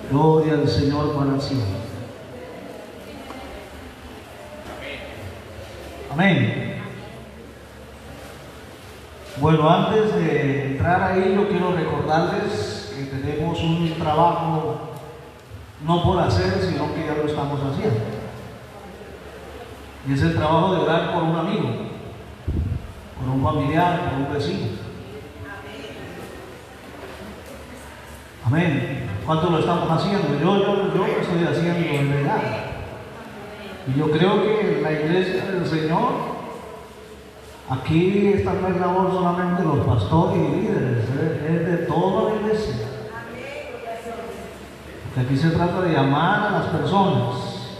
Gloria al Señor para siempre. Amén. Bueno, antes de entrar ahí, yo quiero recordarles que tenemos un trabajo no por hacer, sino que ya lo estamos haciendo. Y es el trabajo de orar por un amigo, por un familiar, por un vecino. Amén. ¿Cuánto lo estamos haciendo? Yo lo estoy haciendo en verdad. Y yo creo que la iglesia del Señor, aquí esta no es labor solamente de los pastores y líderes, es de toda la iglesia. Porque aquí se trata de llamar a las personas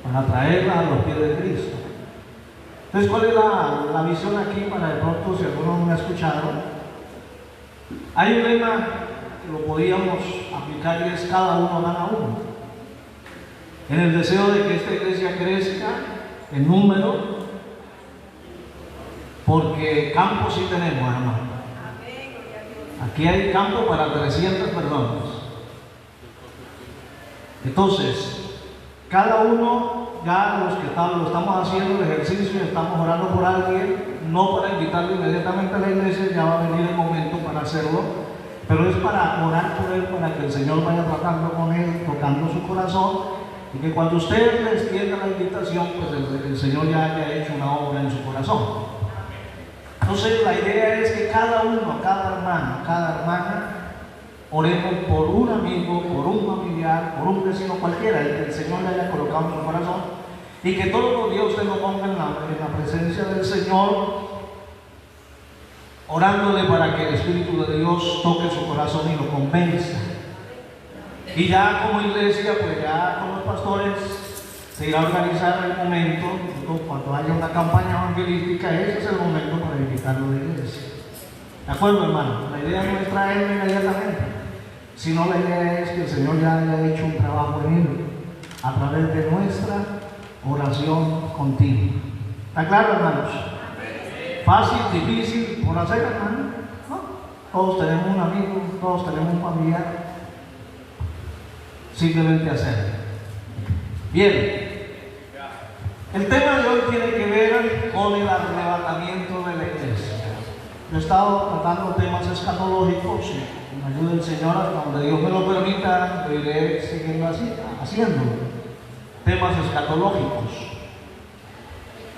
para traerlas a los pies de Cristo. Entonces, ¿cuál es la visión aquí para de pronto, si alguno no me ha escuchado? Hay un lema que lo podíamos aplicar y es: cada uno gana uno. En el deseo de que esta iglesia crezca en número, porque campo sí tenemos, hermano. Aquí hay campo para 300 personas. Entonces, cada uno, ya los que lo estamos haciendo el ejercicio, estamos orando por alguien, no para invitarlo inmediatamente a la iglesia, ya va a venir el momento para hacerlo, pero es para orar por él, para que el Señor vaya tratando con él, tocando su corazón, y que cuando usted le extienda la invitación, pues el Señor ya haya hecho una obra en su corazón. Entonces la idea es que cada uno, cada hermano, cada hermana, oremos por un amigo, por un familiar, por un vecino cualquiera, el que el Señor le haya colocado en su corazón, y que todos los días usted lo ponga en la presencia del Señor, orándole para que el Espíritu de Dios toque su corazón y lo convenza. Y ya como iglesia, pues ya con los pastores se irá a organizar el momento, cuando haya una campaña evangelística, ese es el momento para invitarlo a la iglesia. ¿De acuerdo, hermano? La idea no es traerlo inmediatamente, sino la idea es que el Señor ya haya hecho un trabajo en él a través de nuestra oración continua. ¿Está claro, hermanos? Fácil, difícil por hacer, hermano. ¿No? Todos tenemos un amigo, todos tenemos un familiar. Simplemente hacerlo. Bien. El tema de hoy tiene que ver con el arrebatamiento de la iglesia. Yo he estado tratando temas escatológicos y con ayuda del Señor, hasta donde Dios me lo permita, lo iré siguiendo haciendo. Temas escatológicos.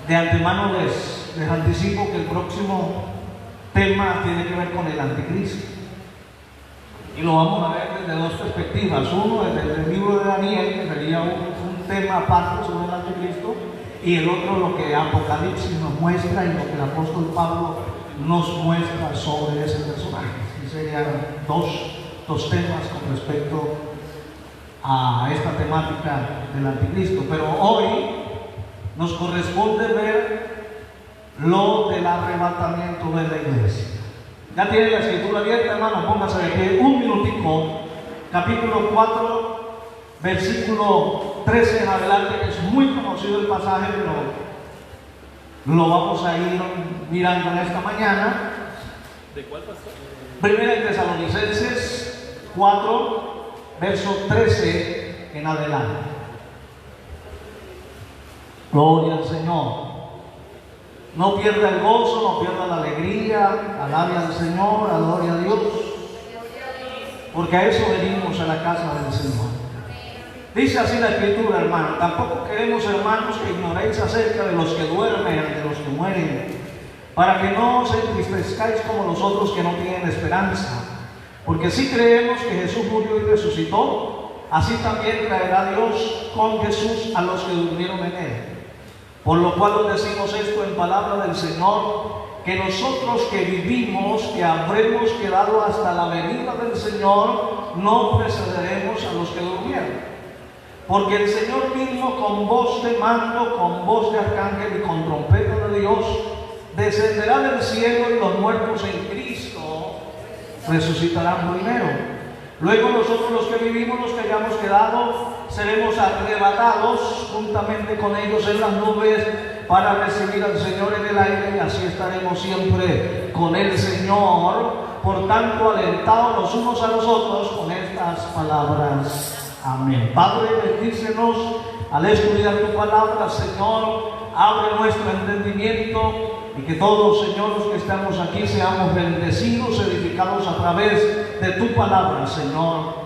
De antemano les anticipo que el próximo tema tiene que ver con el anticristo. Y lo vamos a ver desde dos perspectivas. Uno, desde el libro de Daniel, que sería un tema aparte sobre el anticristo, y el otro, lo que Apocalipsis nos muestra y lo que el apóstol Pablo nos muestra sobre ese personaje. Y serían dos temas con respecto a esta temática del anticristo. Pero hoy nos corresponde ver lo del arrebatamiento de la iglesia. Ya tiene la escritura abierta, hermano, póngase de pie un minutico. Capítulo 4, versículo 13 en adelante, que es muy conocido el pasaje, pero lo vamos a ir mirando en esta mañana. ¿De cuál pasó? Primera de Tesalonicenses 4, verso 13 en adelante. Gloria al Señor. No pierda el gozo, no pierda la alegría, alabe al Señor, adore a Dios, porque a eso venimos a la casa del Señor. Dice así la Escritura, hermano: tampoco queremos, hermanos, que ignoréis acerca de los que duermen, de los que mueren, para que no os entristezcáis como los otros que no tienen esperanza. Porque si creemos que Jesús murió y resucitó, así también traerá Dios con Jesús a los que durmieron en él. Por lo cual os decimos esto en palabra del Señor, que nosotros que vivimos, que habremos quedado hasta la venida del Señor, no precederemos a los que durmieron. Porque el Señor mismo, con voz de mando, con voz de arcángel y con trompeta de Dios, descenderá del cielo, y los muertos en Cristo resucitarán primero. Luego nosotros, los que vivimos, los que hayamos quedado, seremos arrebatados juntamente con ellos en las nubes para recibir al Señor en el aire, y así estaremos siempre con el Señor. Por tanto, alentados los unos a los otros con estas palabras. Amén. Padre, bendícenos al estudiar tu palabra, Señor. Abre nuestro entendimiento, y que todos, Señor, los que estamos aquí, seamos bendecidos, edificados a través de tu palabra, Señor.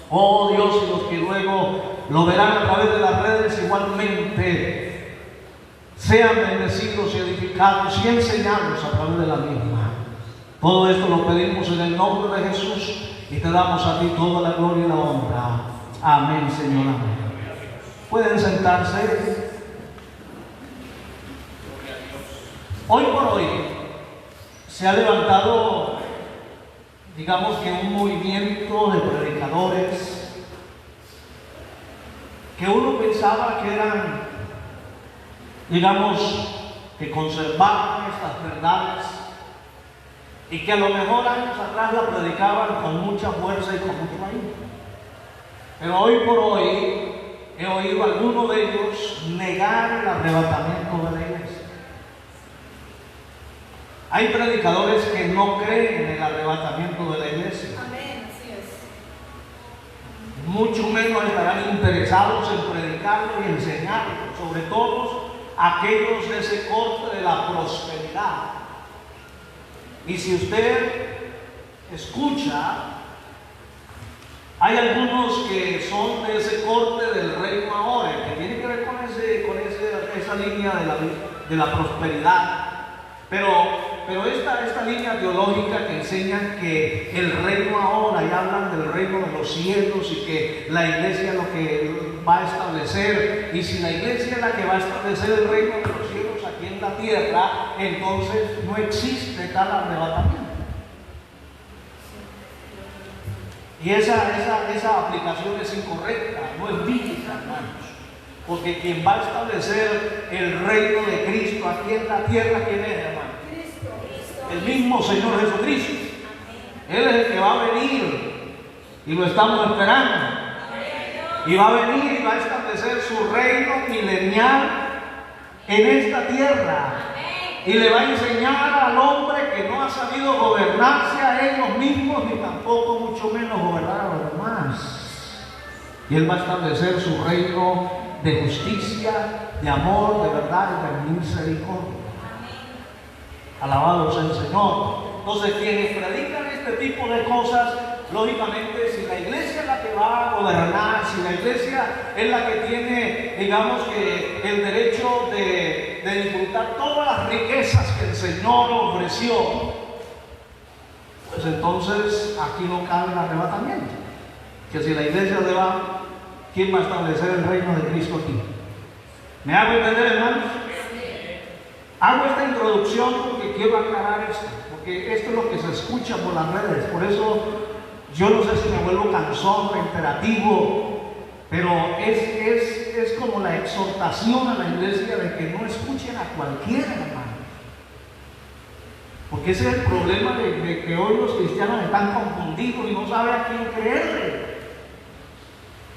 Oh Dios, y los que luego lo verán a través de las redes igualmente, sean bendecidos y edificados y enseñados a través de la misma. Todo esto lo pedimos en el nombre de Jesús, y te damos a ti toda la gloria y la honra. Amén, Señor. Amén. Pueden sentarse. Hoy por hoy se ha levantado, digamos que un movimiento de predicadores que uno pensaba que eran, digamos, que conservaban estas verdades y que a lo mejor años atrás la predicaban con mucha fuerza y con mucho ahínco. Pero hoy por hoy he oído a algunos de ellos negar el arrebatamiento de la iglesia. Hay predicadores que no creen en el arrebatamiento de la iglesia. Amén, así es. Mucho menos estarán interesados en predicarlo y enseñarlo, sobre todo aquellos de ese corte de la prosperidad. Y si usted escucha, hay algunos que son de ese corte del reino ahora, que tiene que ver con esa línea de la prosperidad. Pero esta línea teológica que enseña que el reino ahora, y hablan del reino de los cielos, y que la iglesia es lo que va a establecer, y si la iglesia es la que va a establecer el reino de los cielos aquí en la tierra, entonces no existe tal arrebatamiento. Y esa aplicación es incorrecta, no es bíblica, hermanos. Porque quien va a establecer el reino de Cristo aquí en la tierra, ¿quién es, hermano? El mismo Señor Jesucristo. Él es el que va a venir, y lo estamos esperando. Y va a venir y va a establecer su reino milenial en esta tierra. Y le va a enseñar al hombre que no ha sabido gobernarse a ellos mismos, ni tampoco mucho menos gobernar a los demás. Y Él va a establecer su reino de justicia, de amor, de verdad y de misericordia. Alabado sea el Señor. Entonces, quienes predican este tipo de cosas, lógicamente, si la iglesia es la que va a gobernar, si la iglesia es la que tiene, digamos, que el derecho de disfrutar todas las riquezas que el Señor ofreció, pues entonces aquí no cabe el arrebatamiento. Que si la iglesia se va, ¿quién va a establecer el reino de Cristo aquí? ¿Me hago entender, hermanos? Hago esta introducción porque quiero aclarar esto, porque esto es lo que se escucha por las redes. Por eso yo no sé si me vuelvo cansón, reiterativo, pero es como la exhortación a la iglesia de que no escuchen a cualquiera, hermano. Porque ese es el problema de que hoy los cristianos están confundidos y no saben a quién creerle.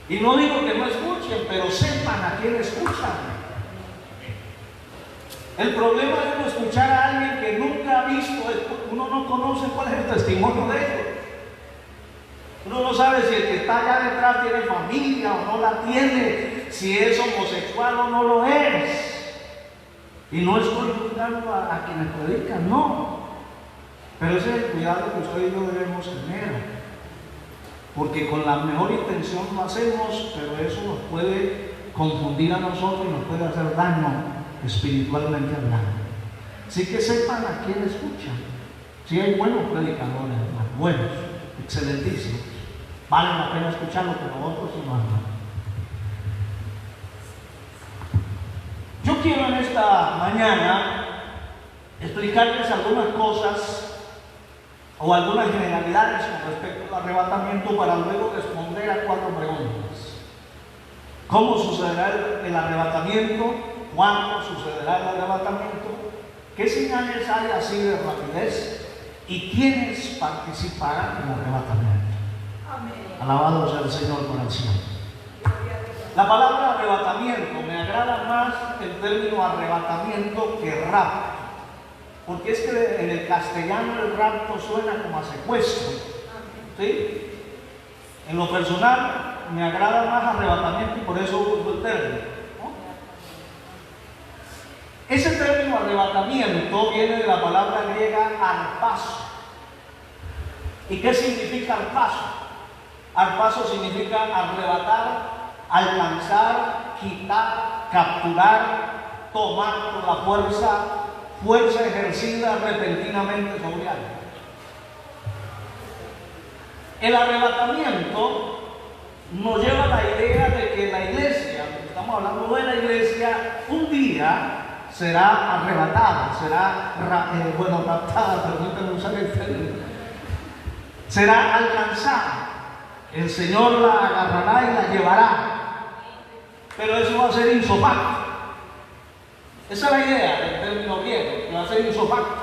Y no digo que no escuchen, pero sepan a quién escuchan. El problema de no escuchar a alguien que nunca ha visto es porque uno no conoce cuál es el testimonio de ellos. Uno no sabe si el que está allá detrás tiene familia o no la tiene, si es homosexual o no lo es. Y no estoy juzgando a quienes predican, no. Pero ese es el cuidado que usted y yo debemos tener. Porque con la mejor intención lo hacemos, pero eso nos puede confundir a nosotros y nos puede hacer daño espiritualmente hablando. Así que sepan a quién escuchan. Si hay buenos predicadores, hermano, buenos, excelentísimos, vale la pena escucharlos, pero otros no. Yo quiero en esta mañana explicarles algunas cosas o algunas generalidades con respecto al arrebatamiento para luego responder a 4 preguntas. ¿Cómo sucederá el arrebatamiento? ¿Cuándo sucederá el arrebatamiento? ¿Qué señales hay así de rapidez? ¿Y quiénes participarán en el arrebatamiento? Amén. Alabado sea el Señor por el cielo. La palabra arrebatamiento, me agrada más el término arrebatamiento que rapto, porque es que en el castellano el rapto suena como a secuestro, ¿sí? En lo personal me agrada más arrebatamiento y por eso uso el término, ¿no? Ese término arrebatamiento viene de la palabra griega arpazo. ¿Y qué significa arpazo? Arpazo significa arrebatar, alcanzar, quitar, capturar, tomar por la fuerza ejercida repentinamente sobre alguien. El arrebatamiento nos lleva a la idea de que la iglesia, estamos hablando de la iglesia, un día será arrebatada, será raptada, permítanme usar el término, será alcanzada. El Señor la agarrará y la llevará. Pero eso va a ser insofacto. Esa es la idea del término griego, que va a ser insofacto.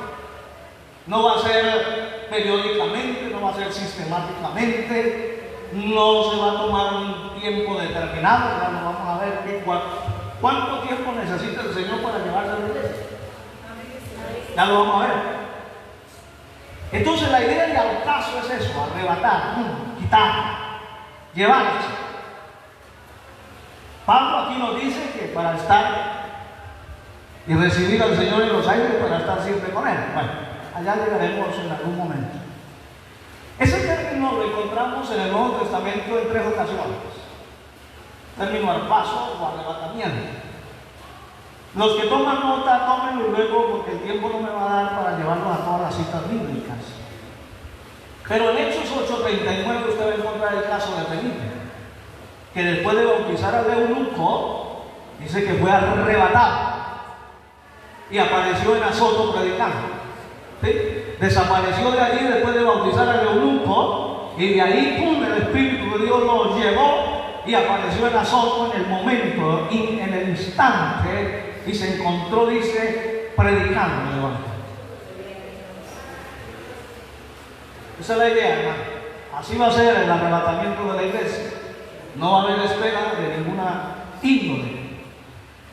No va a ser periódicamente, no va a ser sistemáticamente, no se va a tomar un tiempo determinado. Ya nos vamos a ver cuánto tiempo necesita el Señor para llevarse a la iglesia. Ya lo vamos a ver. Entonces la idea de arpazo es eso, arrebatar, quitar, llevarse. Pablo aquí nos dice que para estar y recibir al Señor en los aires, para estar siempre con Él. Bueno, allá llegaremos en algún momento. Ese término lo encontramos en el Nuevo Testamento en 3 ocasiones. Término arpazo o arrebatamiento. Los que toman nota, tómenlo luego porque el tiempo no me va a dar para llevarlos a todas las citas bíblicas. Pero en Hechos 8:39 usted va a encontrar el caso de Felipe, que después de bautizar al eunuco, dice que fue arrebatado y apareció en Azoto predicando. ¿Sí? Desapareció de allí después de bautizar al eunuco y de ahí, ¡pum!, el Espíritu de Dios lo llevó y apareció en Azoto en el momento y en el instante y se encontró, dice, predicando el Evangelio. Esa es la idea, hermano. Así va a ser el arrebatamiento de la iglesia. No va a haber espera de ninguna índole.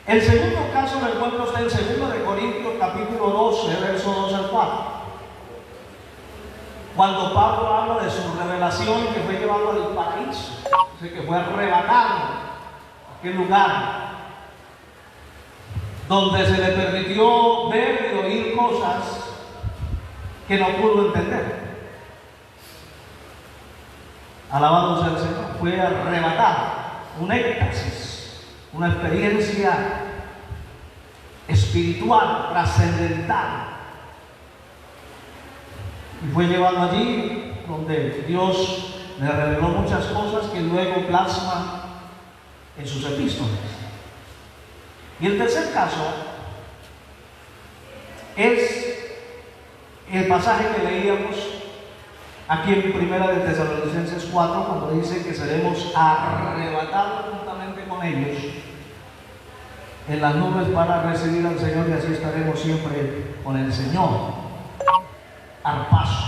El segundo caso lo encuentra usted en 2 de Corintios capítulo 12, verso 2 al 4. Cuando Pablo habla de su revelación que fue llevado al paraíso, dice que fue arrebatado a aquel lugar donde se le permitió ver y oír cosas que no pudo entender. Alabado sea el Señor. Fue arrebatado, un éxtasis, una experiencia espiritual, trascendental. Y fue llevado allí donde Dios le reveló muchas cosas que luego plasma en sus epístolas. Y el tercer caso es el pasaje que leíamos aquí en 1 de Tesalonicenses 4, cuando dice que seremos arrebatados juntamente con ellos en las nubes para recibir al Señor y así estaremos siempre con el Señor. Arpazo.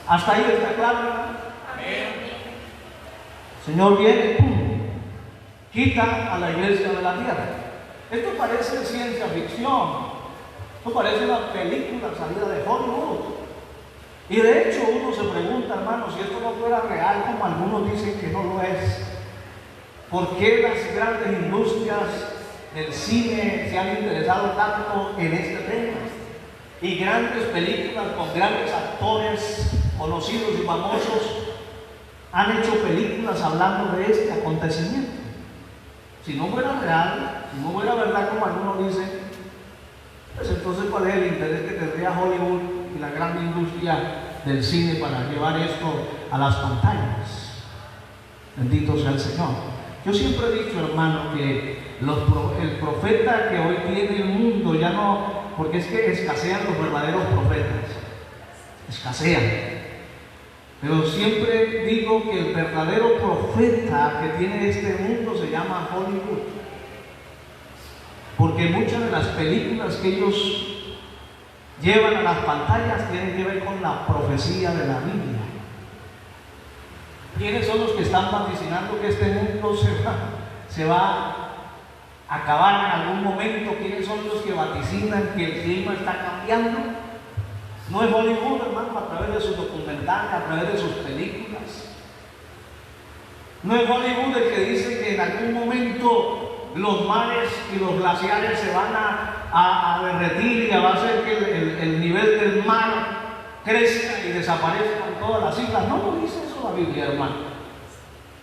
Hasta ahí está claro, ¿verdad? Amén. Señor viene, ¡pum!, quita a la iglesia de la tierra. Esto parece ciencia ficción. Esto parece una película salida de Hollywood. Y de hecho uno se pregunta, hermano, si esto no fuera real, como algunos dicen que no lo es, ¿por qué las grandes industrias del cine se han interesado tanto en este tema? Y grandes películas con grandes actores conocidos y famosos han hecho películas hablando de este acontecimiento. Si no fuera real, si no fuera verdad como algunos dicen, pues entonces ¿cuál es el interés que tendría Hollywood y la gran industria del cine para llevar esto a las pantallas? Bendito sea el Señor. Yo siempre he dicho, hermano, que el profeta que hoy tiene el mundo ya no, porque es que escasean los verdaderos profetas, escasean. Pero siempre digo que el verdadero profeta que tiene este mundo se llama Hollywood, porque muchas de las películas que ellos llevan a las pantallas tienen que ver con la profecía de la Biblia. ¿Quiénes son los que están vaticinando que este mundo se va a acabar en algún momento? ¿Quiénes son los que vaticinan que el clima está cambiando? No es Hollywood, hermano, a través de sus documentales, a través de sus películas. No es Hollywood el que dice que en algún momento los mares y los glaciares se van a derretir y va a hacer que el nivel del mar crezca y desaparezcan todas las islas. No lo dice eso la Biblia, hermano.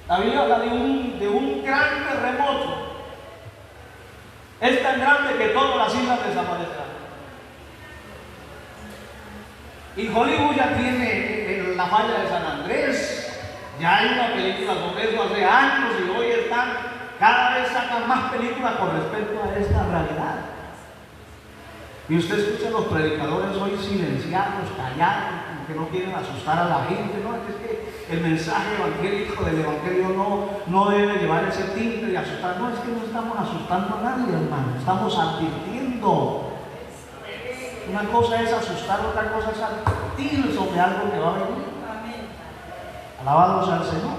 La Biblia habla de un gran terremoto. Es tan grande que todas las islas desaparecerán. Y Hollywood ya tiene la falla de San Andrés. Ya hay una película sobre eso hace años y hoy cada vez sacan más películas con respecto a esta realidad. Y usted escucha a los predicadores hoy silenciados, callados, que no quieren asustar a la gente. No, es que el mensaje evangélico del evangelio no debe llevar ese tinte de asustar. No, es que no estamos asustando a nadie, hermano, estamos advirtiendo. Una cosa es asustar, otra cosa es advertir sobre algo que va a venir. Alabado sea el Señor.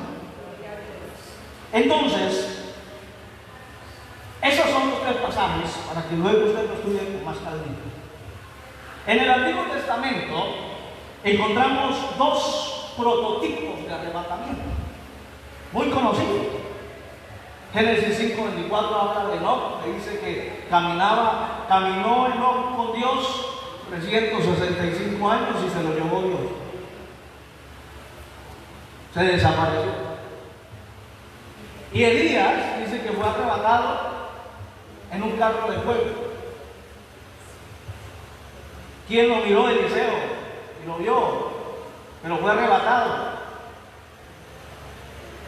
Entonces, esos son los tres pasajes para que luego usted lo estudie con más calma. En el Antiguo Testamento encontramos dos prototipos de arrebatamiento muy conocidos. Génesis 5:24 habla de Enoc, que dice que caminó Enoc con Dios 365 años y se lo llevó Dios. Se desapareció. Y Elías dice que fue arrebatado en un carro de fuego. ¿Quién lo miró? Eliseo, y lo vio, pero fue arrebatado.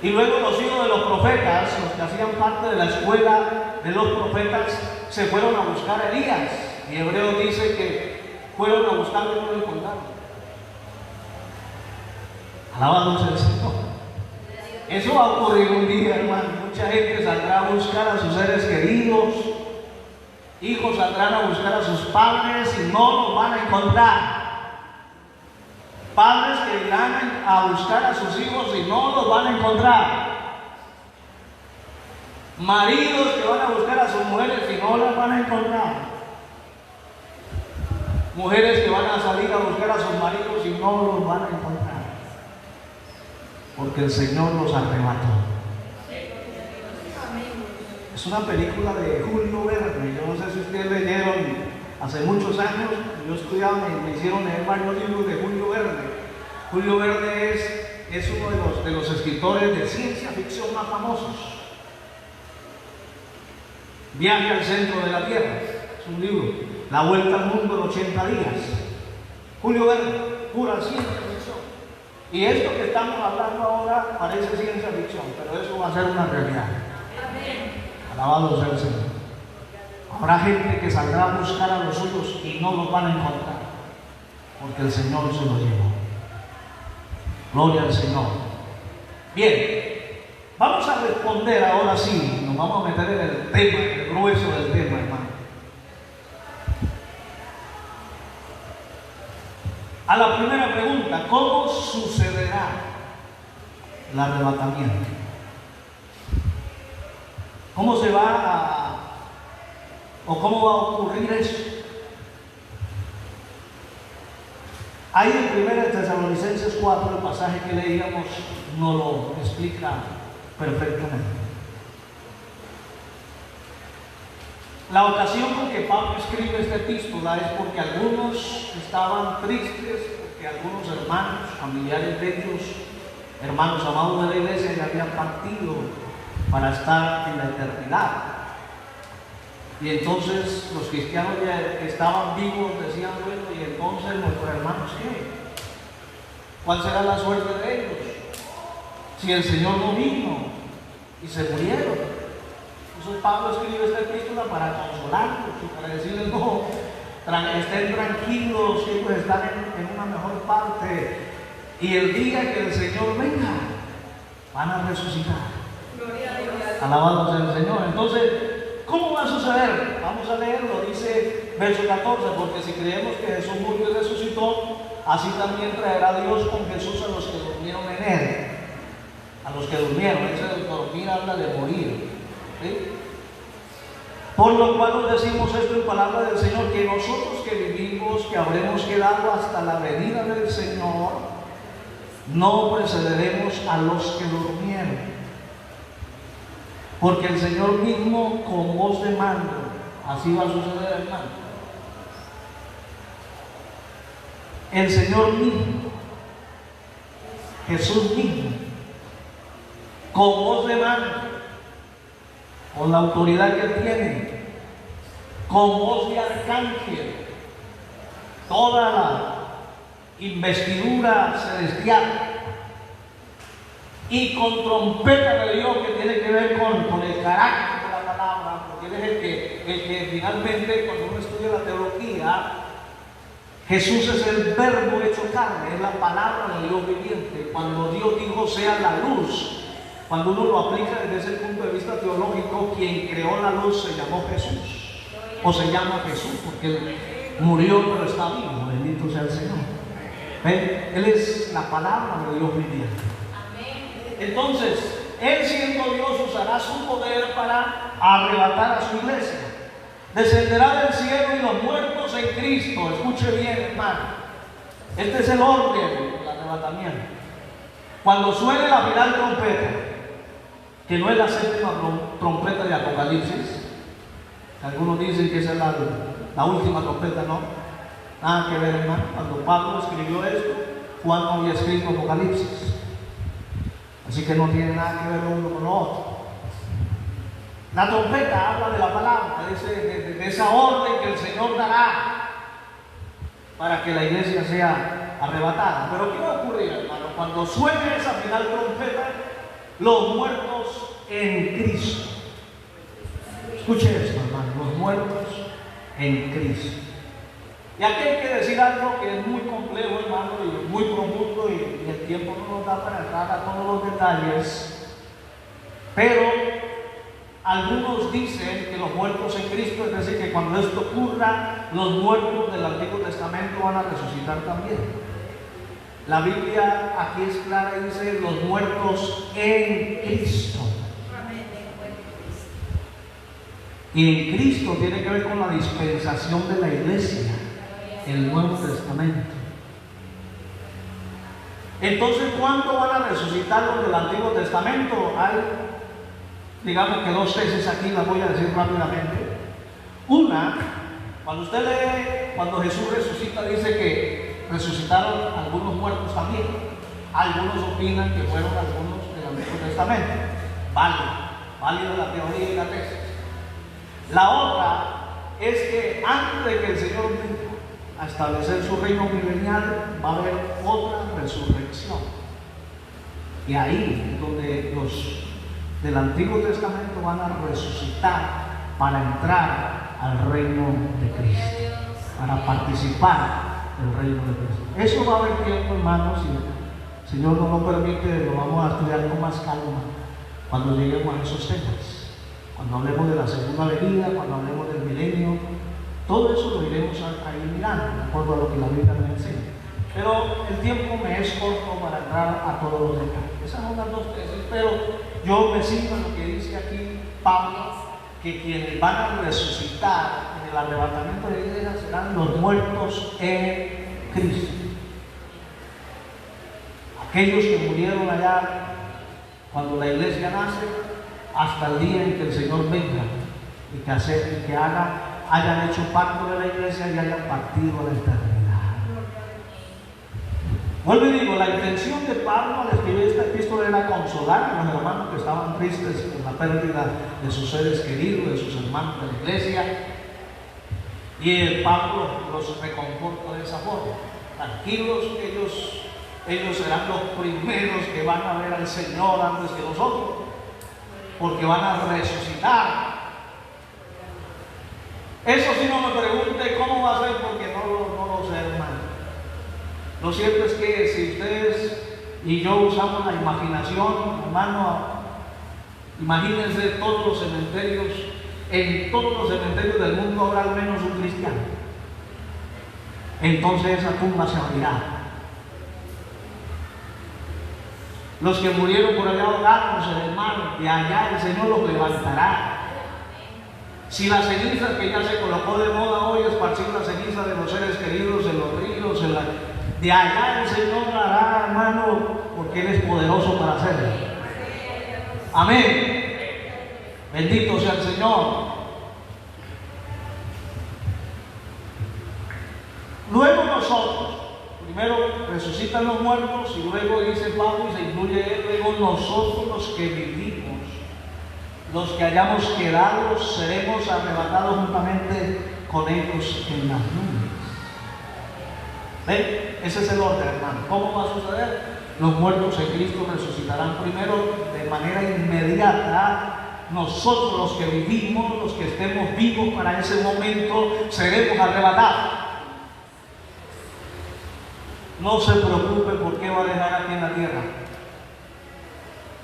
Y luego los hijos de los profetas, los que hacían parte de la escuela de los profetas, se fueron a buscar a Elías. Y Hebreo dice que fueron a buscarlo y no lo encontraron. Alabado sea el Señor. Eso va a ocurrir un día, hermano. Mucha gente saldrá a buscar a sus seres queridos. Hijos saldrán a buscar a sus padres y no los van a encontrar. Padres que irán a buscar a sus hijos y no los van a encontrar. Maridos que van a buscar a sus mujeres y no las van a encontrar. Mujeres que van a salir a buscar a sus maridos y no los van a encontrar. Porque el Señor los arrebató. Es una película de Julio Verne. Yo no sé si ustedes leyeron hace muchos años. Yo estudiaba, me hicieron leer varios libros de Julio Verne. Julio Verne es uno de los escritores de ciencia ficción más famosos. Viaje al centro de la Tierra. Es un libro. La vuelta al mundo en 80 días. Julio Verne, pura ciencia ficción. Y esto que estamos hablando ahora parece ciencia ficción, pero eso va a ser una realidad. Alabado sea el Señor. Habrá gente que saldrá a buscar a los suyos y no los van a encontrar, porque el Señor se los llevó. Gloria al Señor. Bien, vamos a responder ahora sí, nos vamos a meter en el tema, en el grueso del tema, hermano. A la primera pregunta, ¿cómo sucederá el arrebatamiento? ¿Cómo se va cómo va a ocurrir eso? Ahí en 1 Tesalonicenses 4, el pasaje que leíamos nos lo explica perfectamente. La ocasión con que Pablo escribe esta epístola es porque algunos estaban tristes, porque algunos hermanos, familiares de ellos, hermanos amados de la iglesia, ya habían partido para estar en la eternidad. Y entonces los cristianos que estaban vivos decían, bueno, y entonces nuestros hermanos, ¿qué? ¿Cuál será la suerte de ellos? Si el Señor no vino y se murieron. Entonces Pablo escribe esta epístola para consolarlos y para decirles, no, estén tranquilos, que ellos están en una mejor parte. Y el día que el Señor venga, van a resucitar. Gloria a Dios. Alabado sea el Señor. Entonces, ¿cómo va a suceder? Vamos a leerlo, dice verso 14, porque si creemos que Jesús murió y resucitó, así también traerá Dios con Jesús a los que durmieron en él. a los que durmieron. Ese dormir habla de morir, ¿sí? Por lo cual nos decimos esto en palabra del Señor, que nosotros que vivimos, que habremos quedado hasta la venida del Señor, no precederemos a los que durmieron. Porque el Señor mismo con voz de mando, así va a suceder, hermano. El Señor mismo, Jesús mismo, con voz de mando, con la autoridad que tiene, con voz de arcángel, toda la investidura celestial y con trompeta de Dios, que tiene que ver con el carácter de la palabra, porque él es el que finalmente, cuando uno estudia la teología, Jesús es el verbo hecho carne, es la palabra de Dios viviente. Cuando Dios dijo sea la luz, cuando uno lo aplica desde ese punto de vista teológico, quien creó la luz se llamó Jesús, o se llama Jesús, porque él murió pero está vivo, bendito sea el Señor. ¿Ven? Él es la palabra de Dios viviente. Entonces, Él siendo Dios usará su poder para arrebatar a su iglesia. Descenderá del cielo y los muertos en Cristo. Escuche bien, hermano. Este es el orden del arrebatamiento. Cuando suene la final trompeta, que no es la séptima trompeta de Apocalipsis, algunos dicen que esa es la última trompeta, no. Nada que ver, hermano. Cuando Pablo escribió esto, Juan no había escrito Apocalipsis. Así que no tiene nada que ver lo uno con lo otro. La trompeta habla de la palabra, de esa orden que el Señor dará para que la iglesia sea arrebatada. Pero ¿qué va a ocurrir, hermano? Cuando suene esa final trompeta, los muertos en Cristo. Escuche esto, hermano, los muertos en Cristo. Y aquí hay que decir algo que es muy complejo, hermano, y muy profundo, y el tiempo no nos da para entrar a todos los detalles. Pero algunos dicen que los muertos en Cristo, es decir, que cuando esto ocurra, los muertos del Antiguo Testamento van a resucitar también. La Biblia aquí es clara y dice los muertos en Cristo. Y en Cristo tiene que ver con la dispensación de la iglesia, el Nuevo Testamento. Entonces, ¿cuándo van a resucitar los del Antiguo Testamento? Hay, digamos que dos tesis aquí, las voy a decir rápidamente. Una, cuando usted lee, cuando Jesús resucita, dice que resucitaron algunos muertos también. Algunos opinan que fueron algunos del Antiguo Testamento. Válida la teoría y la tesis. La otra es que antes de que el Señor venga a establecer su reino milenial, va a haber otra resurrección. Y ahí es donde los del Antiguo Testamento van a resucitar para entrar al reino de Cristo, para participar del reino de Cristo. Eso va a haber tiempo, hermanos, si el Señor nos lo permite, lo vamos a estudiar con más calma cuando lleguemos a esos temas. Cuando hablemos de la segunda venida, cuando hablemos del milenio, todo eso lo iremos a ir mirando, de acuerdo a lo que la Biblia nos enseña. Pero el tiempo me es corto para entrar a todos los detalles. Esas son las dos tesis, pero yo me sigo en lo que dice aquí Pablo, que quienes van a resucitar en el arrebatamiento de la iglesia serán los muertos en Cristo. Aquellos que murieron allá cuando la iglesia nace, hasta el día en que el Señor venga y que hayan hecho pacto de la iglesia y hayan partido a la eternidad. Vuelvo y digo, la intención de Pablo al escribir esta epístola era consolar a los hermanos que estaban tristes por la pérdida de sus seres queridos, de sus hermanos de la iglesia, y el Pablo los reconforta de esa forma. Tranquilos, ellos serán los primeros que van a ver al Señor antes que nosotros, porque van a resucitar. Eso sí, no me pregunte cómo va a ser, porque no lo sé, hermano. Lo cierto es que si ustedes y yo usamos la imaginación, hermano, imagínense todos los cementerios, en todos los cementerios del mundo habrá al menos un cristiano. Entonces esa tumba se abrirá. Los que murieron por allá ahogados en el mar, de allá el Señor los levantará. Si la ceniza que ya se colocó de moda hoy, esparcir la ceniza de los seres queridos en los ríos, de allá el Señor hará, hermano, porque Él es poderoso para hacerlo. Amén. Bendito sea el Señor. Luego nosotros, primero resucitan los muertos y luego dice Pablo y se incluye él, luego nosotros los que vivimos, los que hayamos quedado, seremos arrebatados juntamente con ellos en las nubes. ¿Ven? Ese es el orden, hermano. ¿Cómo va a suceder? Los muertos en Cristo resucitarán primero de manera inmediata. Nosotros los que vivimos, los que estemos vivos para ese momento, seremos arrebatados. No se preocupe por qué va a dejar aquí en la tierra.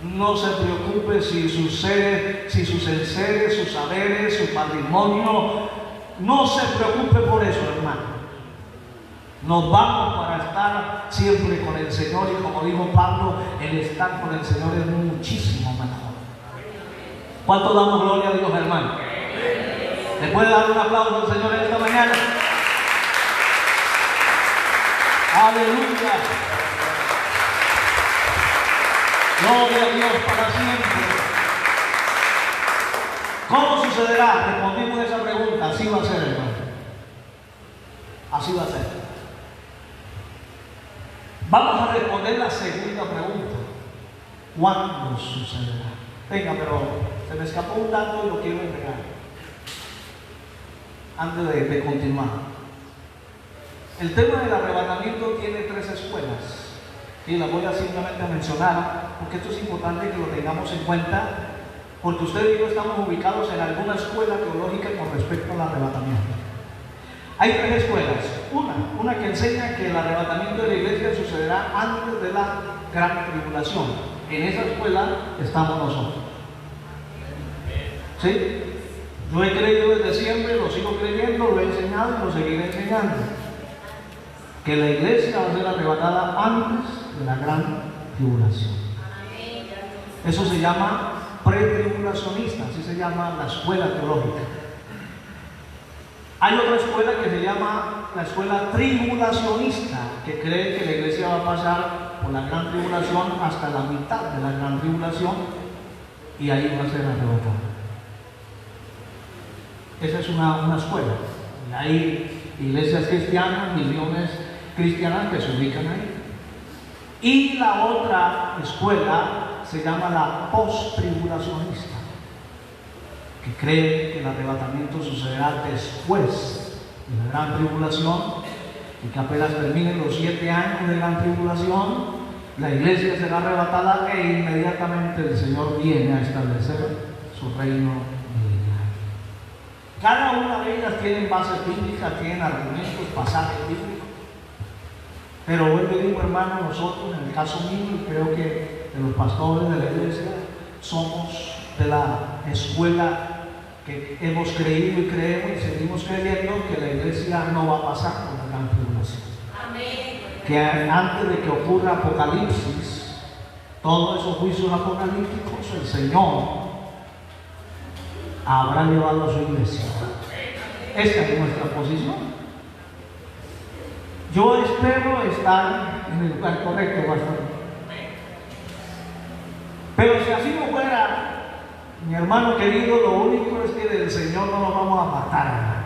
No se preocupe si sus seres, si sus enseres, sus saberes, su patrimonio. No se preocupe por eso, hermano. Nos vamos para estar siempre con el Señor y como dijo Pablo, el estar con el Señor es muchísimo mejor. ¿Cuánto damos gloria a Dios, hermano? ¿Le puede dar un aplauso al Señor en esta mañana? Aleluya. Gloria a Dios para siempre. ¿Cómo sucederá? Respondimos esa pregunta. Así va a ser, hermano. Así va a ser. Vamos a responder la segunda pregunta. ¿Cuándo sucederá? Venga, pero se me escapó un dato y lo quiero entregar antes de continuar. El tema del arrebatamiento tiene tres escuelas y las voy a simplemente mencionar porque esto es importante que lo tengamos en cuenta, porque usted y yo estamos ubicados en alguna escuela teológica con respecto al arrebatamiento. Hay tres escuelas. Una que enseña que el arrebatamiento de la iglesia sucederá antes de la gran tribulación. En esa escuela estamos nosotros. ¿Sí? Yo he creído desde siempre, lo sigo creyendo, lo he enseñado y lo seguiré enseñando. Que la iglesia va a ser arrebatada antes de la gran tribulación. Eso se llama pretribulacionista, así se llama la escuela teológica. Hay otra escuela que se llama la escuela tribulacionista, que cree que la iglesia va a pasar por la gran tribulación hasta la mitad de la gran tribulación y ahí va a ser arrebatada. Esa es una escuela. Y hay iglesias cristianas, millones cristianas que se ubican ahí. Y la otra escuela se llama la post-tribulacionista, que cree que el arrebatamiento sucederá después de la gran tribulación y que apenas terminen los 7 años de gran tribulación, la iglesia será arrebatada e inmediatamente el Señor viene a establecer su reino milenario. Cada una de ellas tiene bases bíblicas, tienen argumentos, pasajes bíblicos. Pero vuelvo y digo, hermano, nosotros, en el caso mío, y creo que de los pastores de la iglesia, somos de la escuela que hemos creído y creemos y seguimos creyendo que la iglesia no va a pasar por la gran tribulación. Amén. Que antes de que ocurra Apocalipsis, todos esos juicios apocalípticos, el Señor habrá llevado a su iglesia. Esta es nuestra posición. Yo espero estar en el lugar correcto, pastor. Pero si así no fuera, mi hermano querido, lo único es que del Señor no nos vamos a apartar.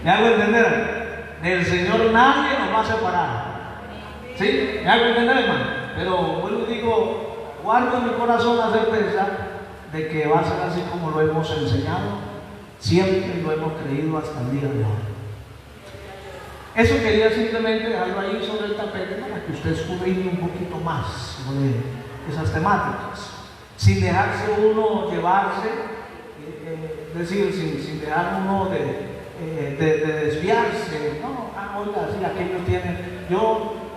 ¿Me hago entender? Del Señor nadie nos va a separar. ¿Sí? ¿Me hago entender, hermano? Pero vuelvo y digo, guardo en mi corazón la certeza de que va a ser así como lo hemos enseñado, siempre lo hemos creído hasta el día de hoy. Eso quería simplemente dejarlo ahí sobre el tapete para que usted escudriñe un poquito más sobre esas temáticas, sin dejarse uno llevarse, es decir, sin dejar uno de desviarse. No, oiga, sí, aquello tiene.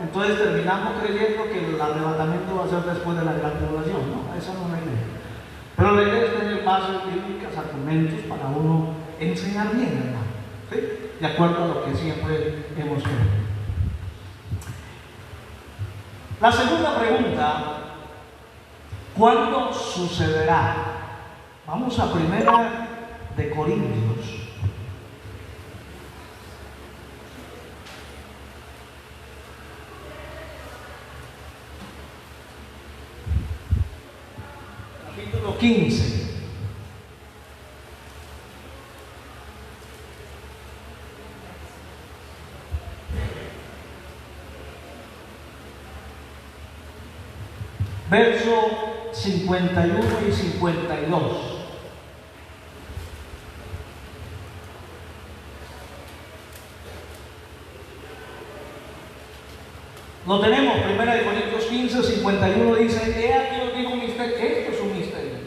Entonces terminamos creyendo que el arrebatamiento va a ser después de la gran tribulación. No, esa no es la idea. Pero la idea es tener bases bíblicas, argumentos para uno enseñar bien, hermano. ¿Sí? De acuerdo a lo que siempre hemos creído. La segunda pregunta ¿Cuándo sucederá? Vamos a Primera de Corintios. Capítulo 15. Verso 51 y 52. Lo tenemos, 1 Corintios 15, 51 dice: he aquí os digo un misterio. Esto es un misterio.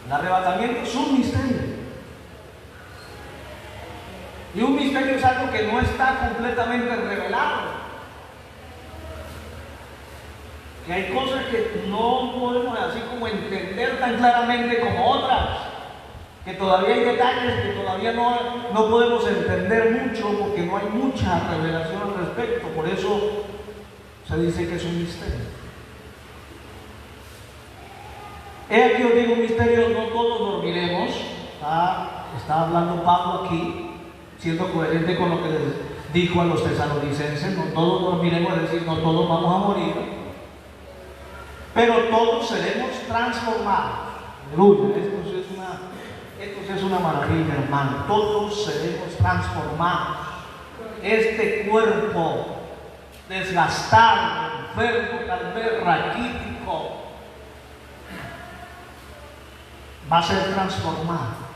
El arrebatamiento es un misterio. Y un misterio es algo que no está completamente revelado. Que hay cosas que no podemos así como entender tan claramente como otras, que todavía hay detalles que todavía no podemos entender mucho porque no hay mucha revelación al respecto. Por eso se dice que es un misterio. He aquí os digo un misterio: no todos dormiremos. Está hablando Pablo aquí, siendo coherente con lo que les dijo a los tesalonicenses. No todos dormiremos, es decir, no todos vamos a morir, pero todos seremos transformados. Aleluya, esto es una maravilla, hermano. Todos seremos transformados. Este cuerpo desgastado, enfermo, tal vez raquítico, va a ser transformado.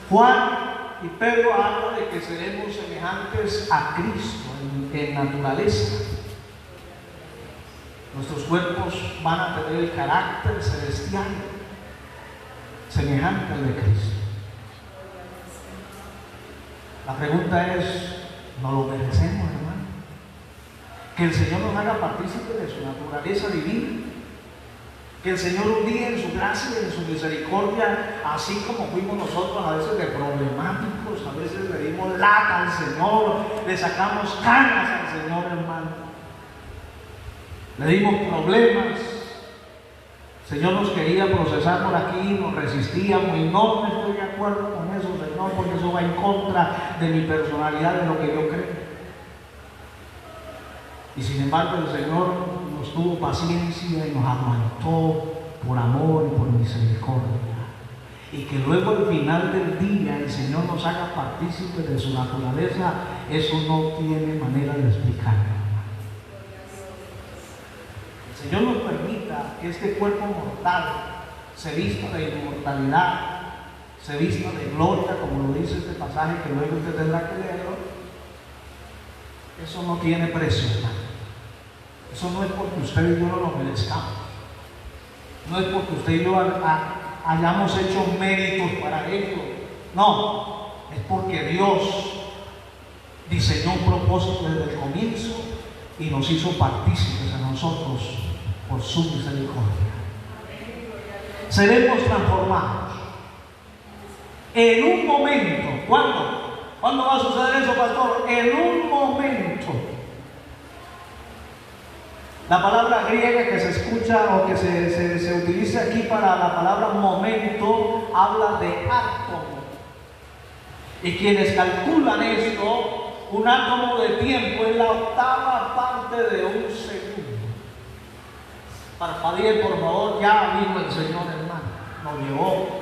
Juan y Pedro hablan de que seremos semejantes a Cristo en naturaleza. Nuestros cuerpos van a tener el carácter celestial semejante al de Cristo. La pregunta es: ¿no lo merecemos, hermano? Que el Señor nos haga partícipe de su naturaleza divina. Que el Señor un día en su gracia y en su misericordia, así como fuimos nosotros a veces de problemáticos, a veces le dimos lata al Señor, le sacamos canas al Señor, hermano, le dimos problemas. El Señor nos quería procesar por aquí, nos resistíamos y no estoy de acuerdo con eso, Señor, porque eso va en contra de mi personalidad, de lo que yo creo. Y sin embargo el Señor nos tuvo paciencia y nos aguantó por amor y por misericordia. Y que luego al final del día el Señor nos haga partícipes de su naturaleza, eso no tiene manera de explicarlo. El Señor nos permita que este cuerpo mortal se vista de inmortalidad, se vista de gloria, como lo dice este pasaje que luego usted tendrá que leerlo. Eso no tiene precio, hermano. Eso no es porque usted y yo no lo merezcamos. No es porque usted y yo hayamos hecho méritos para ello. No, es porque Dios diseñó un propósito desde el comienzo y nos hizo partícipes a nosotros por su misericordia. Seremos transformados en un momento. ¿Cuándo va a suceder eso, pastor? En un momento. La palabra griega que se escucha o que se utiliza aquí para la palabra momento habla de átomo. Y quienes calculan esto, un átomo de tiempo es la octava parte de un segundo. Parpadeen, por favor, ya vino el Señor, hermano. Nos llevó.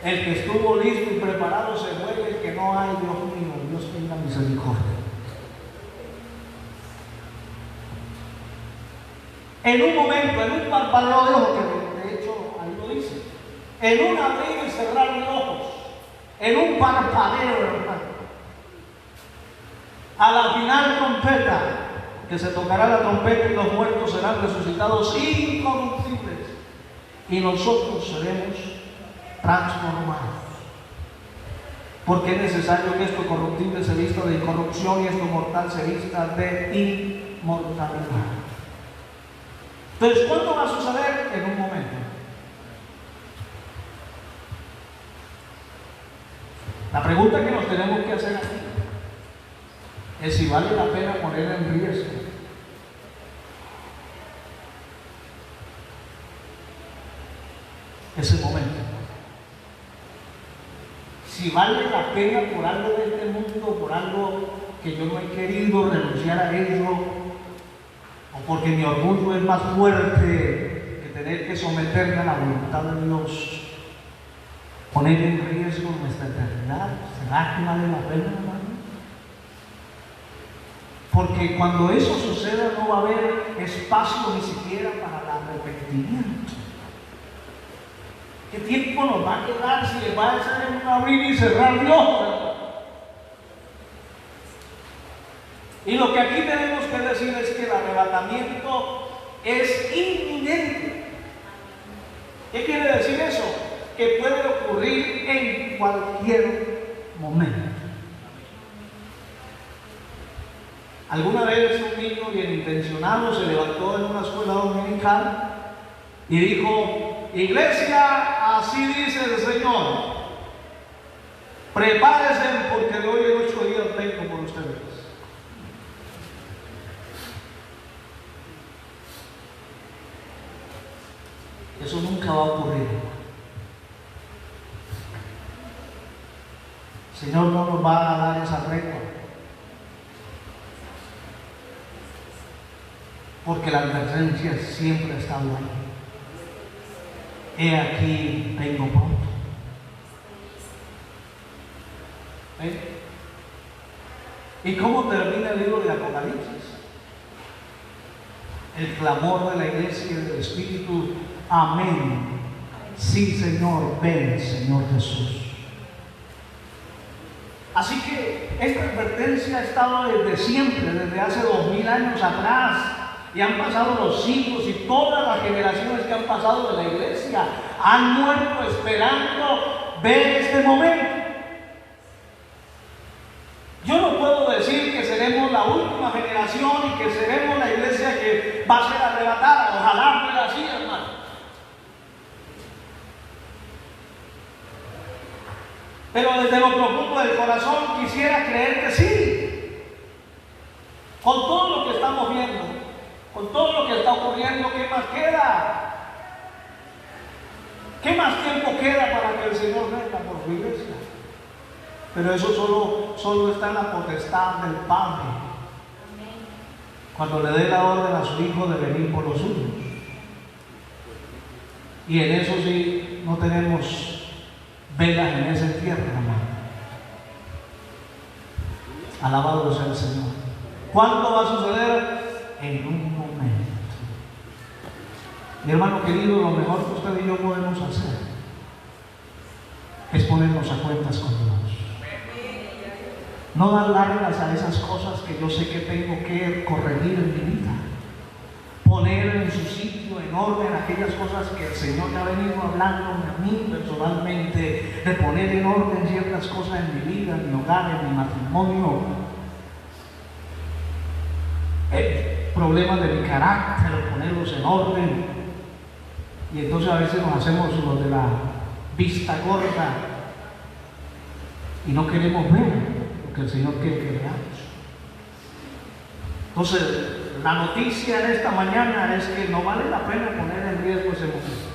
El que estuvo listo y preparado se mueve, el que no hay, Dios mío, Dios tenga misericordia. En un momento, en un parpadeo de ojos, que de hecho ahí lo dice, en un abrir y cerrar de ojos, en un parpadeo, hermano, a la final trompeta, que se tocará la trompeta y los muertos serán resucitados incorruptibles y nosotros seremos transformados. Porque es necesario que esto corruptible se vista de incorrupción y esto mortal se vista de inmortalidad. Entonces, ¿cuándo va a suceder? En un momento. La pregunta que nos tenemos que hacer aquí: es si vale la pena poner en riesgo ese momento. Si vale la pena por algo de este mundo, por algo que yo no he querido renunciar a ello, o porque mi orgullo es más fuerte que tener que someterme a la voluntad de Dios, poner en riesgo nuestra eternidad, ¿será que vale la pena, hermano? Porque cuando eso suceda no va a haber espacio ni siquiera para el arrepentimiento. ¿Qué tiempo nos va a quedar si le va a hacer un abrir y cerrar Dios? Y lo que aquí tenemos que decir es que el arrebatamiento es inminente. ¿Qué quiere decir eso? Que puede ocurrir en cualquier momento. Alguna vez un niño bien intencionado se levantó en una escuela dominical y dijo: iglesia, así dice el Señor, prepárense porque de hoy en 8 días vengo por ustedes. Eso nunca va a ocurrir. El Señor no nos va a dar esa tregua, porque la advertencia siempre ha estado ahí. He aquí, vengo pronto. ¿Ven? ¿Y cómo termina el libro de Apocalipsis? El clamor de la iglesia y del Espíritu: amén. Sí, Señor, ven, Señor Jesús. Así que esta advertencia ha estado desde siempre, desde hace 2000 años atrás. Y han pasado los siglos y todas las generaciones que han pasado de la iglesia han muerto esperando ver este momento. Yo no puedo decir que seremos la última generación y que seremos la iglesia que va a ser arrebatada. Ojalá fuera así, hermano. Pero desde lo profundo del corazón quisiera creer que sí. Con todo lo que estamos viendo, con todo lo que está ocurriendo, ¿qué más queda? ¿Qué más tiempo queda para que el Señor venga por su iglesia? Pero eso solo está en la potestad del Padre. Cuando le dé la orden a su Hijo de venir por los suyos. Y en eso sí no tenemos velas en ese entierro, hermano. Alabado sea el Señor. ¿Cuándo va a suceder? En un momento. Mi hermano querido, lo mejor que usted y yo podemos hacer es ponernos a cuentas con Dios. No dar largas a esas cosas que yo sé que tengo que corregir en mi vida. Poner en su sitio, en orden, aquellas cosas que el Señor ya ha venido hablándome a mí personalmente, de poner en orden ciertas cosas en mi vida, en mi hogar, en mi matrimonio. Problemas de mi carácter, ponerlos en orden. Y entonces a veces nos hacemos los de la vista gorda y no queremos ver lo que el Señor quiere que veamos. Entonces, la noticia de esta mañana es que no vale la pena poner en riesgo ese momento,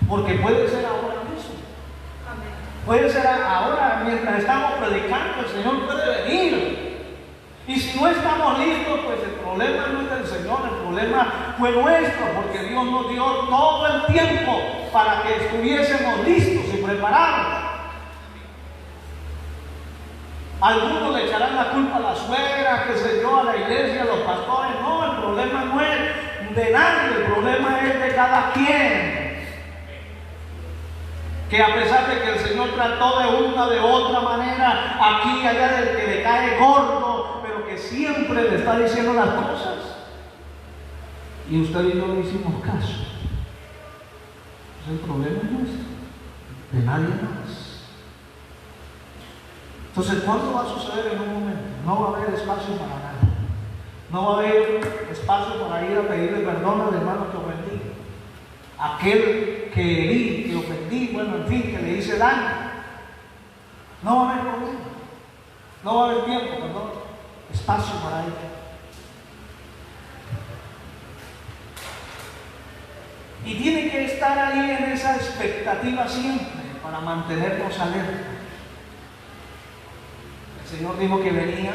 porque puede ser ahora mismo, puede ser ahora mientras estamos predicando. El Señor puede venir. Y si no estamos listos, pues el problema no es del Señor, el problema fue nuestro, porque Dios nos dio todo el tiempo para que estuviésemos listos y preparados. Algunos le echarán la culpa a la suegra, que se yo, a la iglesia, a los pastores. No, el problema no es de nadie, el problema es de cada quien. Que a pesar de que el Señor trató de una, de otra manera, aquí y allá, del que le cae gordo, pero que siempre le está diciendo las cosas, y usted y yo no hicimos caso. Entonces el problema es nuestro, de nadie más. Entonces, ¿cuándo va a suceder? En un momento. No va a haber espacio para nada. No va a haber espacio para ir a pedirle perdón al hermano que ofendí, aquel que herí, que ofendí, bueno, en fin, que le hice daño. No va a haber problema. No va a haber tiempo, perdón. espacio para ello. Y tiene que estar ahí en esa expectativa siempre para mantenernos alerta. El Señor dijo que venía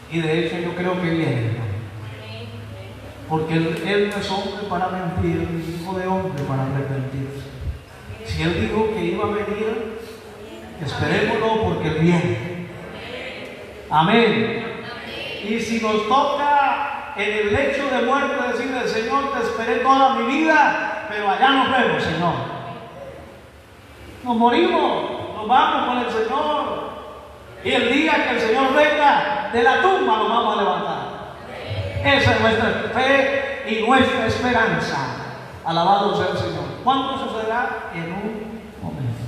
y de hecho yo creo que viene, ¿no? Porque él no es hombre para mentir, ni hijo de hombre para arrepentirse. Si Él dijo que iba a venir, esperémoslo porque Él viene. Amén. Y si nos toca en el lecho de muerte decirle: Señor, te esperé toda mi vida, pero allá nos vemos, Señor. Nos morimos, nos vamos con el Señor. Y el día que el Señor venga, de la tumba nos vamos a levantar. Esa es nuestra fe y nuestra esperanza. Alabado sea el Señor. ¿Cuándo sucederá? En un momento.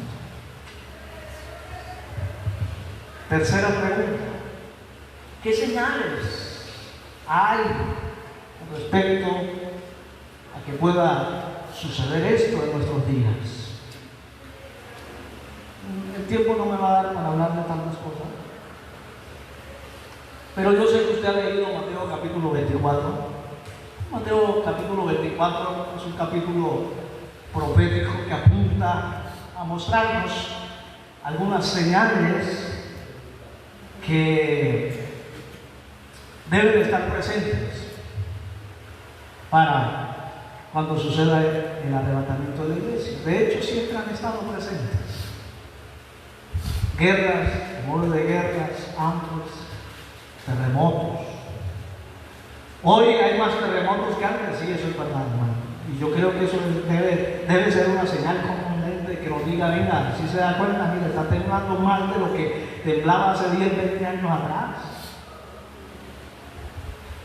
Tercera pregunta: ¿qué señales hay con respecto a que pueda suceder esto en nuestros días? El tiempo no me va a dar para hablar de tantas cosas, pero yo sé que usted ha leído Mateo capítulo 24. Mateo capítulo 24 es un capítulo profético que apunta a mostrarnos algunas señales que deben estar presentes para cuando suceda el arrebatamiento de la iglesia. De hecho, siempre han estado presentes. Guerras, temores de guerras, hambres, terremotos. Hoy hay más terremotos que antes, sí, eso es verdad, hermano. Y yo creo que eso debe ser una señal contundente que nos diga: mira, si se da cuenta, mira, está temblando más de lo que temblaba hace 10, 20 años atrás.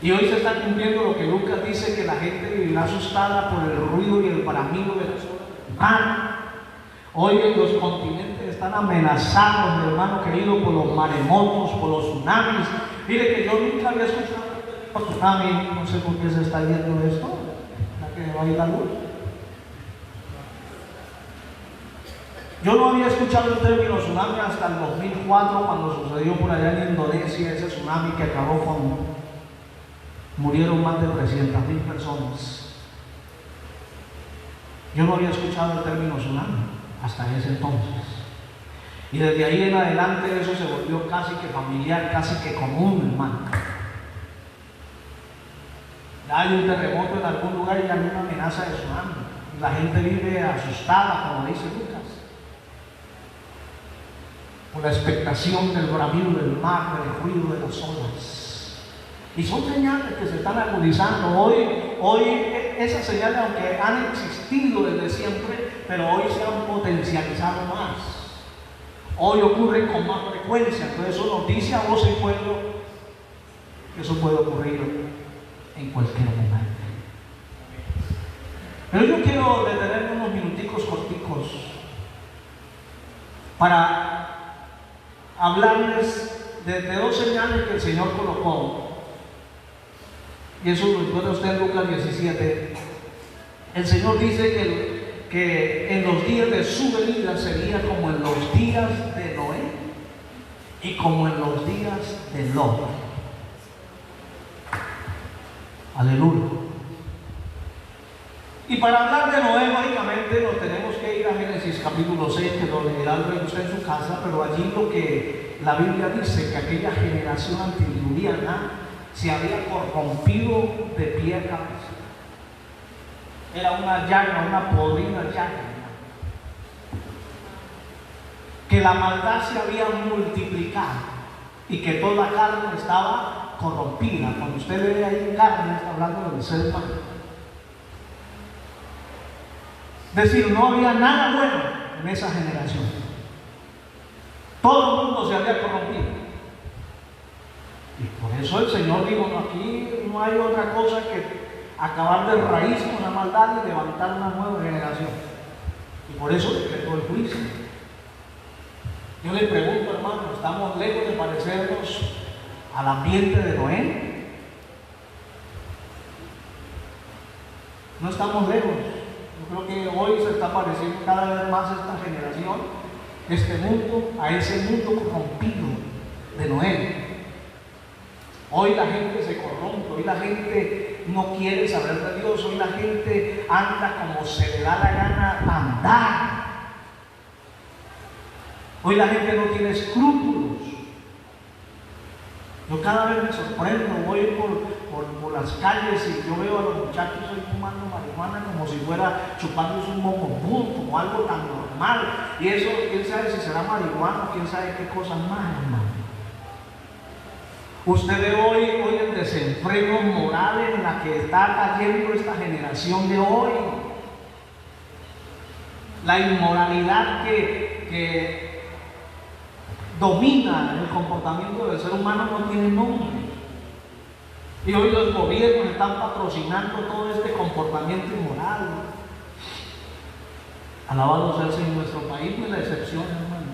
Y hoy se está cumpliendo lo que Lucas dice, que la gente vivirá asustada por el ruido y el bramido de las olas del mar. Hoy los continentes están amenazados, mi hermano querido, por los maremotos, por los tsunamis. Mire que yo nunca había escuchado un tsunami, no sé por qué se está viendo esto, ya que va a ir la luz. Yo no había escuchado el término tsunami hasta el 2004, cuando sucedió por allá en Indonesia ese tsunami que acabó con... murieron más de 300,000 personas. Yo no había escuchado el término tsunami hasta ese entonces. Y desde ahí en adelante eso se volvió casi que familiar, casi que común, hermano. Ya hay un terremoto en algún lugar y hay una amenaza de tsunami. Y la gente vive asustada, como dice Lucas, por la expectación del bramido del mar, del ruido de las olas. Y son señales que se están agudizando. Hoy esas señales, aunque han existido desde siempre, pero hoy se han potencializado más. Hoy ocurren con más frecuencia. Entonces eso nos dice a voz y pueblo que eso puede ocurrir en cualquier momento. Pero yo quiero detenerme unos minuticos corticos para hablarles de dos señales que el Señor colocó. Y eso lo encuentra usted en Lucas 17. El Señor dice que en los días de su venida sería como en los días de Noé y como en los días de Lot. Aleluya. Y para hablar de Noé, lógicamente, nos tenemos que ir a Génesis capítulo 6, que lo leerá usted en su casa, pero allí lo que la Biblia dice, que aquella generación antediluviana se había corrompido de pie a cabeza. Era una llaga, una podrida llaga. Que la maldad se había multiplicado y que toda carne estaba corrompida. Cuando usted ve ahí carne, está hablando del ser humano. Es decir, no había nada bueno en esa generación. Todo el mundo se había corrompido. Y por eso el Señor dijo: no, aquí no hay otra cosa que acabar de raíz con la maldad y levantar una nueva generación. Y por eso decretó el juicio. Yo le pregunto, hermano, ¿estamos lejos de parecernos al ambiente de Noé? No estamos lejos. Yo creo que hoy se está pareciendo cada vez más esta generación, este mundo, a ese mundo corrompido de Noé. Hoy la gente se corrompe, hoy la gente no quiere saber de Dios, hoy la gente anda como se le da la gana andar. Hoy la gente no tiene escrúpulos. Yo cada vez me sorprendo, voy por las calles y yo veo a los muchachos hoy fumando marihuana como si fuera chupándose un bombón, como algo tan normal. Y eso, quién sabe si será marihuana, quién sabe qué cosas más, hermano. Usted ve hoy el desenfreno moral en la que está cayendo esta generación de hoy. La inmoralidad que domina el comportamiento del ser humano no tiene nombre. Y hoy los gobiernos están patrocinando todo este comportamiento inmoral. Alabado sea el Señor, nuestro país no es la excepción, hermano.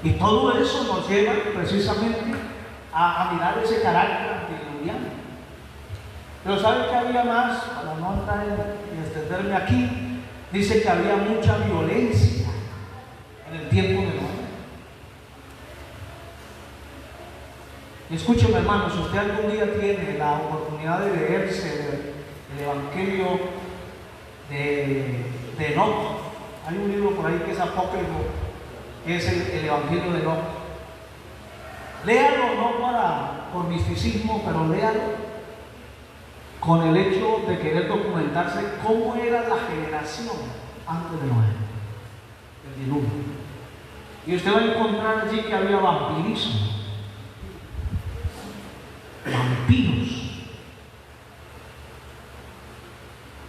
Y todo eso nos lleva precisamente a mirar ese carácter antediluviano. Pero ¿saben que había más? Para no entrar y extenderme aquí, dice que había mucha violencia en el tiempo de Noé. Y escúcheme, hermanos, si usted algún día tiene la oportunidad de leerse el Evangelio de Enoc, hay un libro por ahí que es apócrifo, que es el Evangelio de Enoc. Léalo no por misticismo, pero léalo con el hecho de querer documentarse cómo era la generación antes de Noé, el diluvio. Y usted va a encontrar allí que había vampirismo, vampiros,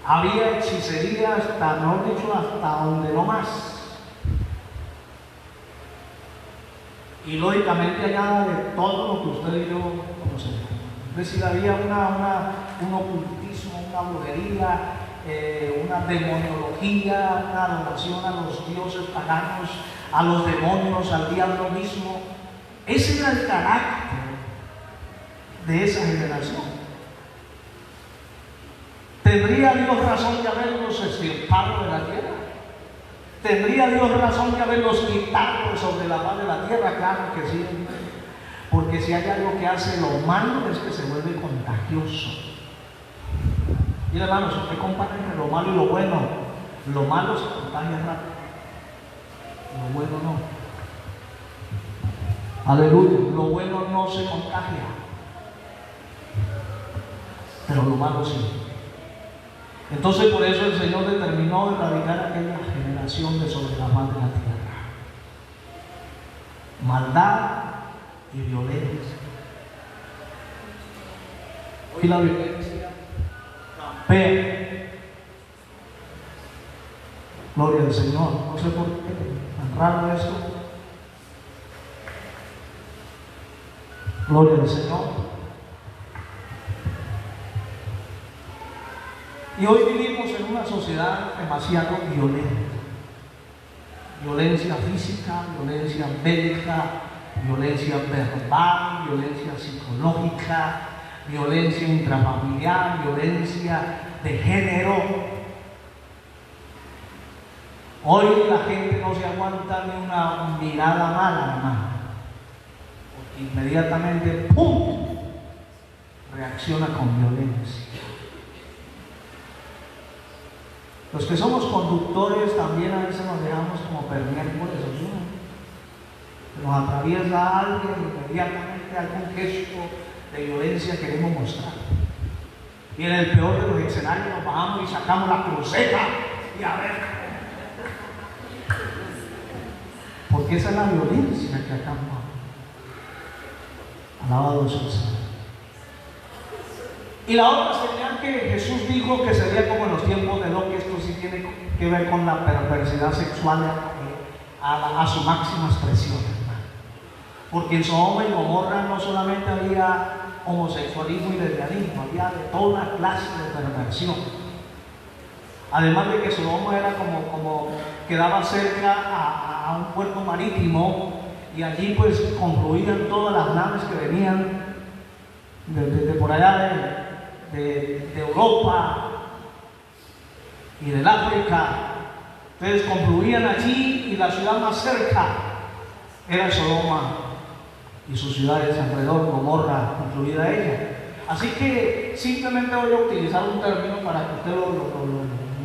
había hechicería hasta, mejor dicho, hasta donde no más. Y lógicamente hay nada de todo lo que usted y yo conocemos. Es decir, había un ocultismo, una brujería, una demoniología, una adoración a los dioses paganos, a los demonios, al diablo mismo. Ese era el carácter de esa generación. ¿Tendría Dios razón de haberlos extirpado de la tierra? ¿Tendría Dios razón de haberlos quitado sobre la faz de la tierra? Claro que sí. Porque si hay algo que hace lo malo es que se vuelve contagioso. Y hermanos, si usted compara entre lo malo y lo bueno, lo malo se contagia rápido, lo bueno no. Aleluya, lo bueno no se contagia, pero lo malo sí. Entonces por eso el Señor determinó erradicar aquella generación de sobre la faz de la tierra. Maldad y violencia. Hoy la violencia campea. Gloria al Señor. No sé por qué, tan raro esto. Gloria al Señor. Y hoy vivimos en una sociedad demasiado violenta. Violencia física, violencia bélica, violencia verbal, violencia psicológica, violencia intrafamiliar, violencia de género. Hoy la gente no se aguanta ni una mirada mala, hermano. Porque inmediatamente, ¡pum!, reacciona con violencia. Los que somos conductores también a veces nos dejamos como permear por eso, ¿no? Nos atraviesa alguien, inmediatamente algún gesto de violencia queremos mostrar. Y en el peor de los escenarios nos bajamos y sacamos la cruceta y a ver. Porque esa es la violencia que acá no. Alabado sea el Señor. Y la otra señal que Jesús dijo que sería como en los tiempos de Lot, que esto sí tiene que ver con la perversidad sexual a su máxima expresión, hermano. Porque en Sodoma y Gomorra no solamente había homosexualismo y lesbianismo, había de toda clase de perversión. Además de que Sodoma era como quedaba cerca a un puerto marítimo, y allí pues confluían todas las naves que venían de por allá de Europa y del África. Entonces confluían allí y la ciudad más cerca era Sodoma y sus ciudades alrededor, Gomorra, incluida ella. Así que simplemente voy a utilizar un término para que usted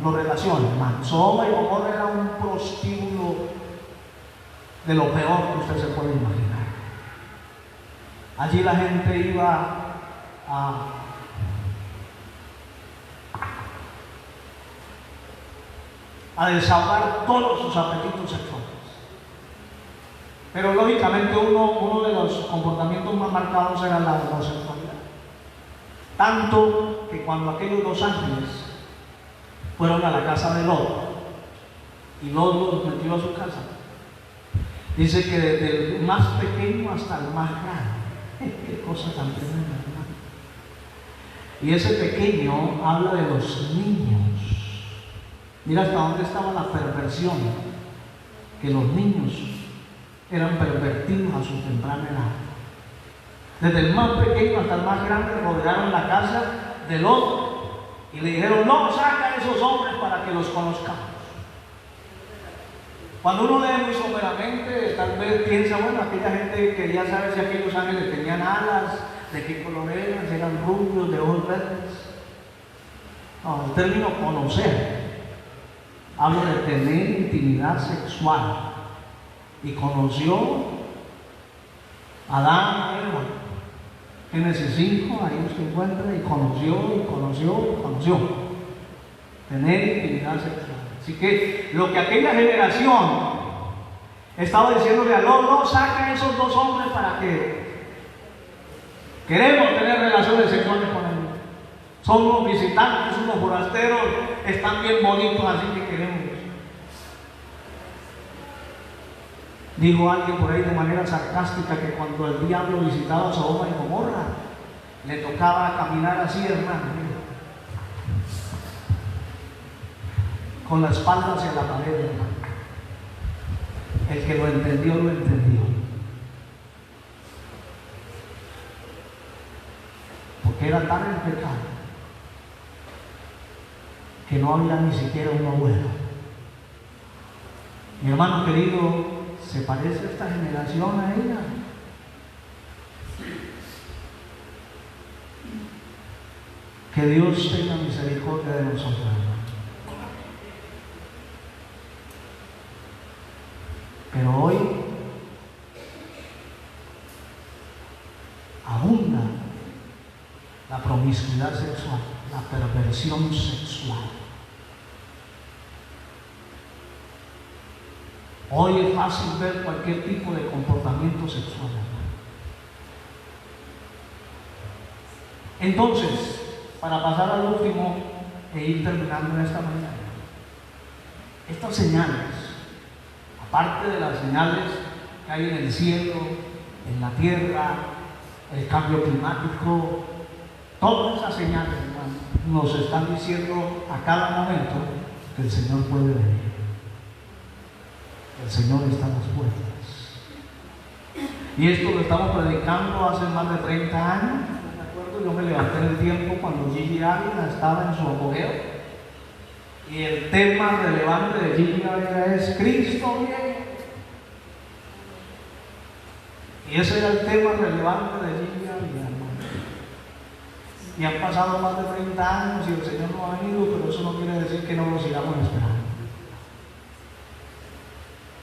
lo relacione, hermano. Sodoma y Gomorra era un prostíbulo de lo peor que usted se puede imaginar. Allí la gente iba a desahogar todos sus apetitos sexuales. Pero lógicamente uno de los comportamientos más marcados era la homosexualidad. Tanto que cuando aquellos dos ángeles fueron a la casa de Lot y Lot los metió a su casa, dice que desde el más pequeño hasta el más grande. Qué cosa tan tremenda, hermano. Y ese pequeño habla de los niños. Mira hasta dónde estaba la perversión, que los niños eran pervertidos a su temprana edad. Desde el más pequeño hasta el más grande rodearon la casa de Lot y le dijeron: no, saca a esos hombres para que los conozcamos. Cuando uno lee muy someramente, tal vez piensa, bueno, aquella gente quería saber si aquellos ángeles tenían alas, de qué color eran, si eran rubios, de ojos verdes. No, el término conocer habla de tener intimidad sexual. Y conoció a Adán a Eva. Génesis 5, ahí se encuentra, y conoció. Tener intimidad sexual. Así que lo que aquella generación estaba diciéndole a Lot: no, saca a esos dos hombres para que queremos tener relaciones sexuales con ellos. Son unos visitantes, unos forasteros, están bien bonitos, así que queremos. Dijo alguien por ahí de manera sarcástica que cuando el diablo visitaba Sodoma y Gomorra, le tocaba caminar así, hermano, con la espalda hacia la pared, hermano. El que lo entendió, lo entendió. Porque era tan el pecado que no había ni siquiera un abuelo. Mi hermano querido, ¿se parece esta generación a ella? Que Dios tenga misericordia de nosotros, hermano. Pero hoy abunda la promiscuidad sexual, la perversión sexual. Hoy es fácil ver cualquier tipo de comportamiento sexual. Entonces, para pasar al último e ir terminando en esta mañana, estas señales, aparte de las señales que hay en el cielo, en la tierra, el cambio climático, todas esas señales, hermano, nos están diciendo a cada momento que el Señor puede venir. El Señor está a las puertas. Y esto lo estamos predicando hace más de 30 años. Me acuerdo, yo me levanté en el tiempo cuando Gigi Ávila estaba en su apogeo. Y el tema relevante de Gigi Ávila es Cristo viene. Y ese era el tema relevante de Gigi Ávila, hermano. Y han pasado más de 30 años y el Señor no ha venido, pero eso no quiere decir que no lo sigamos esperando.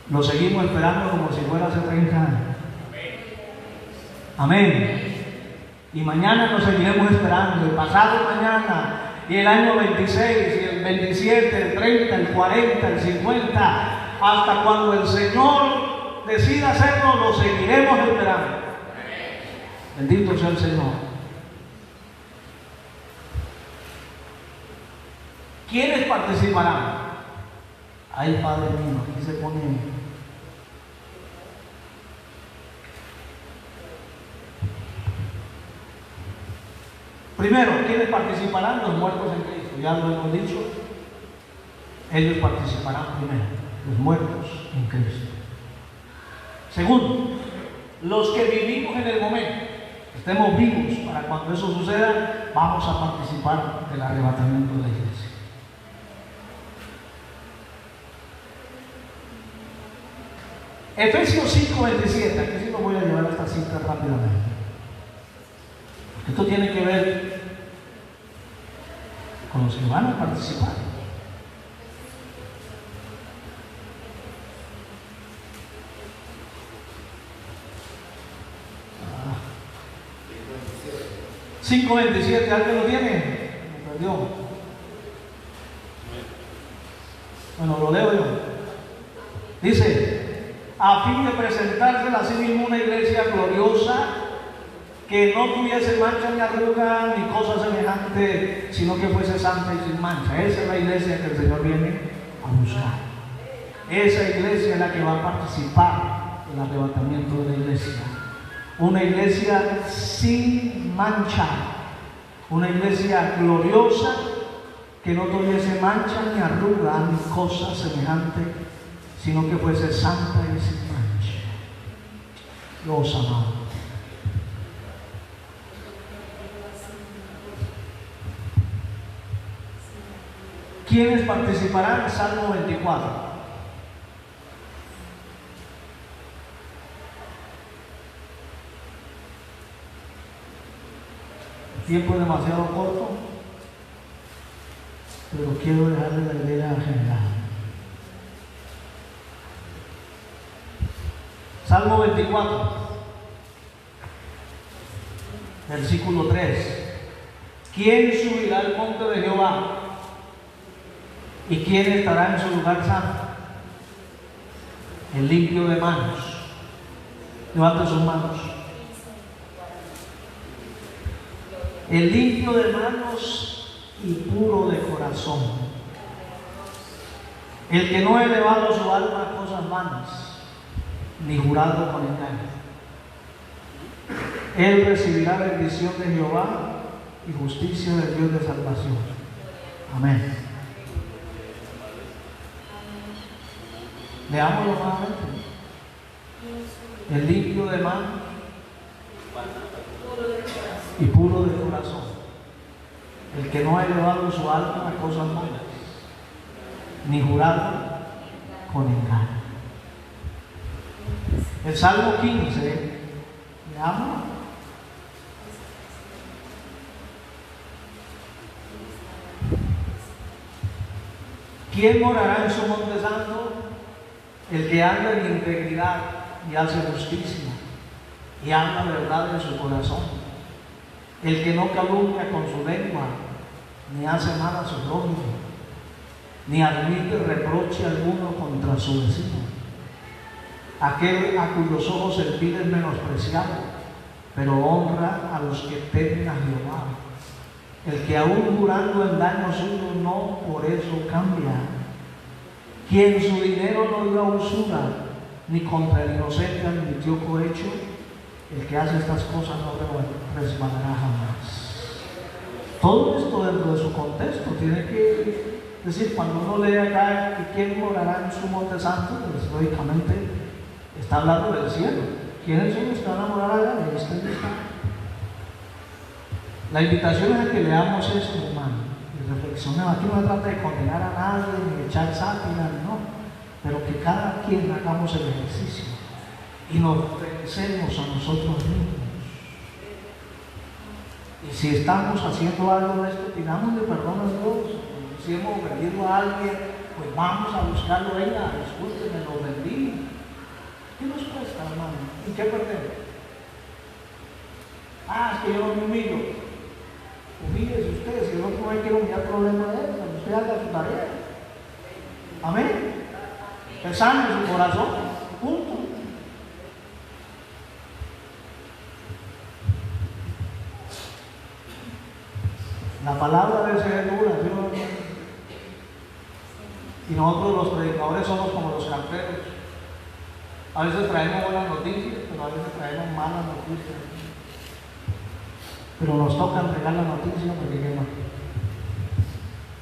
Lo seguimos esperando como si fuera hace 30 años. Amén. Y mañana lo seguiremos esperando, y pasado mañana, y el año 26, y el 27, el 30, el 40, el 50, hasta cuando el Señor decida hacerlo, lo seguiremos esperando. Bendito sea el Señor. ¿Quiénes participarán? Ay, Padre mío, aquí se pone. Primero, ¿quiénes participarán? Los muertos en Cristo. Ya lo hemos dicho. Ellos participarán primero, los muertos en Cristo. Segundo, los que vivimos en el momento, estemos vivos para cuando eso suceda, vamos a participar del arrebatamiento de la iglesia. Efesios 5:27, aquí sí lo voy a llevar a esta cita rápidamente. Esto tiene que ver con los que van a participar. Ah. 5:27, ¿alguien lo tiene? Me perdió. Bueno, lo leo yo. Dice, a fin de presentársela a sí mismo una iglesia gloriosa, que no tuviese mancha ni arruga ni cosa semejante, sino que fuese santa y sin mancha. Esa es la iglesia que el Señor viene a buscar. Esa iglesia es la que va a participar en el arrebatamiento de la iglesia. Una iglesia sin mancha, una iglesia gloriosa, que no tuviese mancha ni arruga ni cosa semejante, sino que fuese santa y sin mancha. Los amados. ¿Quiénes participarán? Salmo 24. El tiempo es demasiado corto, pero quiero dejarle la idea general. Salmo 24, versículo 3. ¿Quién subirá al monte de Jehová? ¿Y quién estará en su lugar santo? El limpio de manos. Levante sus manos. El limpio de manos y puro de corazón. El que no ha elevado su alma a cosas vanas, ni jurado con engaño. Él recibirá bendición de Jehová y justicia del Dios de salvación. Amén. Leámoslo nuevamente. El limpio de mano y puro de corazón. El que no ha elevado su alma a cosas malas, ni jurado con engaño. El Salmo 15, leamos. ¿Quién morará en su monte santo? El que anda en integridad y hace justicia y habla verdad en su corazón. El que no calumnia con su lengua, ni hace mal a su prójimo, ni admite reproche alguno contra su vecino. Aquel a cuyos ojos el vil es menospreciado, pero honra a los que temen a Jehová. El que aún jurando en daño suyo no por eso cambia. Quien su dinero no dio a usura, ni contra el inocente admitió cohecho, el que hace estas cosas no resbalará jamás. Todo esto dentro de su contexto tiene que decir, cuando uno lee acá que quién morará en su monte santo, pues lógicamente está hablando del cielo. ¿Quiénes son los que van a morar allá? Y está. La invitación es a que leamos esto, hermano, y reflexionemos. Aquí no se trata de condenar a nadie, ni de echar sátira, no, pero que cada quien hagamos el ejercicio y nos pensemos a nosotros mismos. Y si estamos haciendo algo de esto, pidámosle perdón a Dios. Si hemos ofendido a alguien, pues vamos a buscarlo. Venga, discúlpeme, lo ofendí. ¿Qué nos cuesta, hermano? ¿Y qué perdemos? Es que yo no me humillo. Humíllese usted, si el otro no hay que humillar, problema de él, cuando usted haga su tarea. Amén. Que sane su corazón. Punto. La palabra debe ser dura, Dios. Y nosotros los predicadores somos como los carteros. A veces traemos buenas noticias, pero a veces traemos malas noticias. Pero nos toca entregar la noticia porque quema.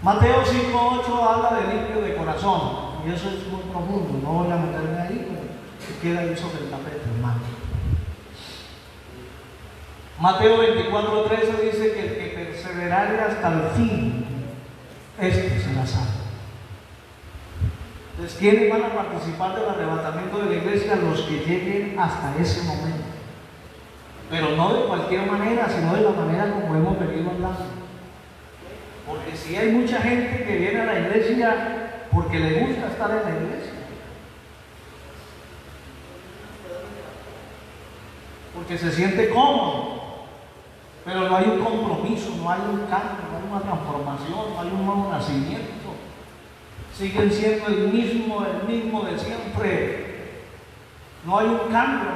Mateo 5:8 habla de limpio de corazón, y eso es muy profundo, no voy a meterme ahí, pero queda ahí sobre el tapete, hermano. Mateo 24:13 dice que el que perseverare hasta el fin, este será salvo. Entonces, ¿quiénes van a participar del arrebatamiento de la iglesia? iglesia los que lleguen hasta ese momento. Pero no de cualquier manera, sino de la manera como hemos venido hablando. Porque si hay mucha gente que viene a la iglesia porque le gusta estar en la iglesia, porque se siente cómodo, pero no hay un compromiso, no hay un cambio, no hay una transformación, no hay un nuevo nacimiento. Siguen siendo el mismo de siempre. No hay un cambio.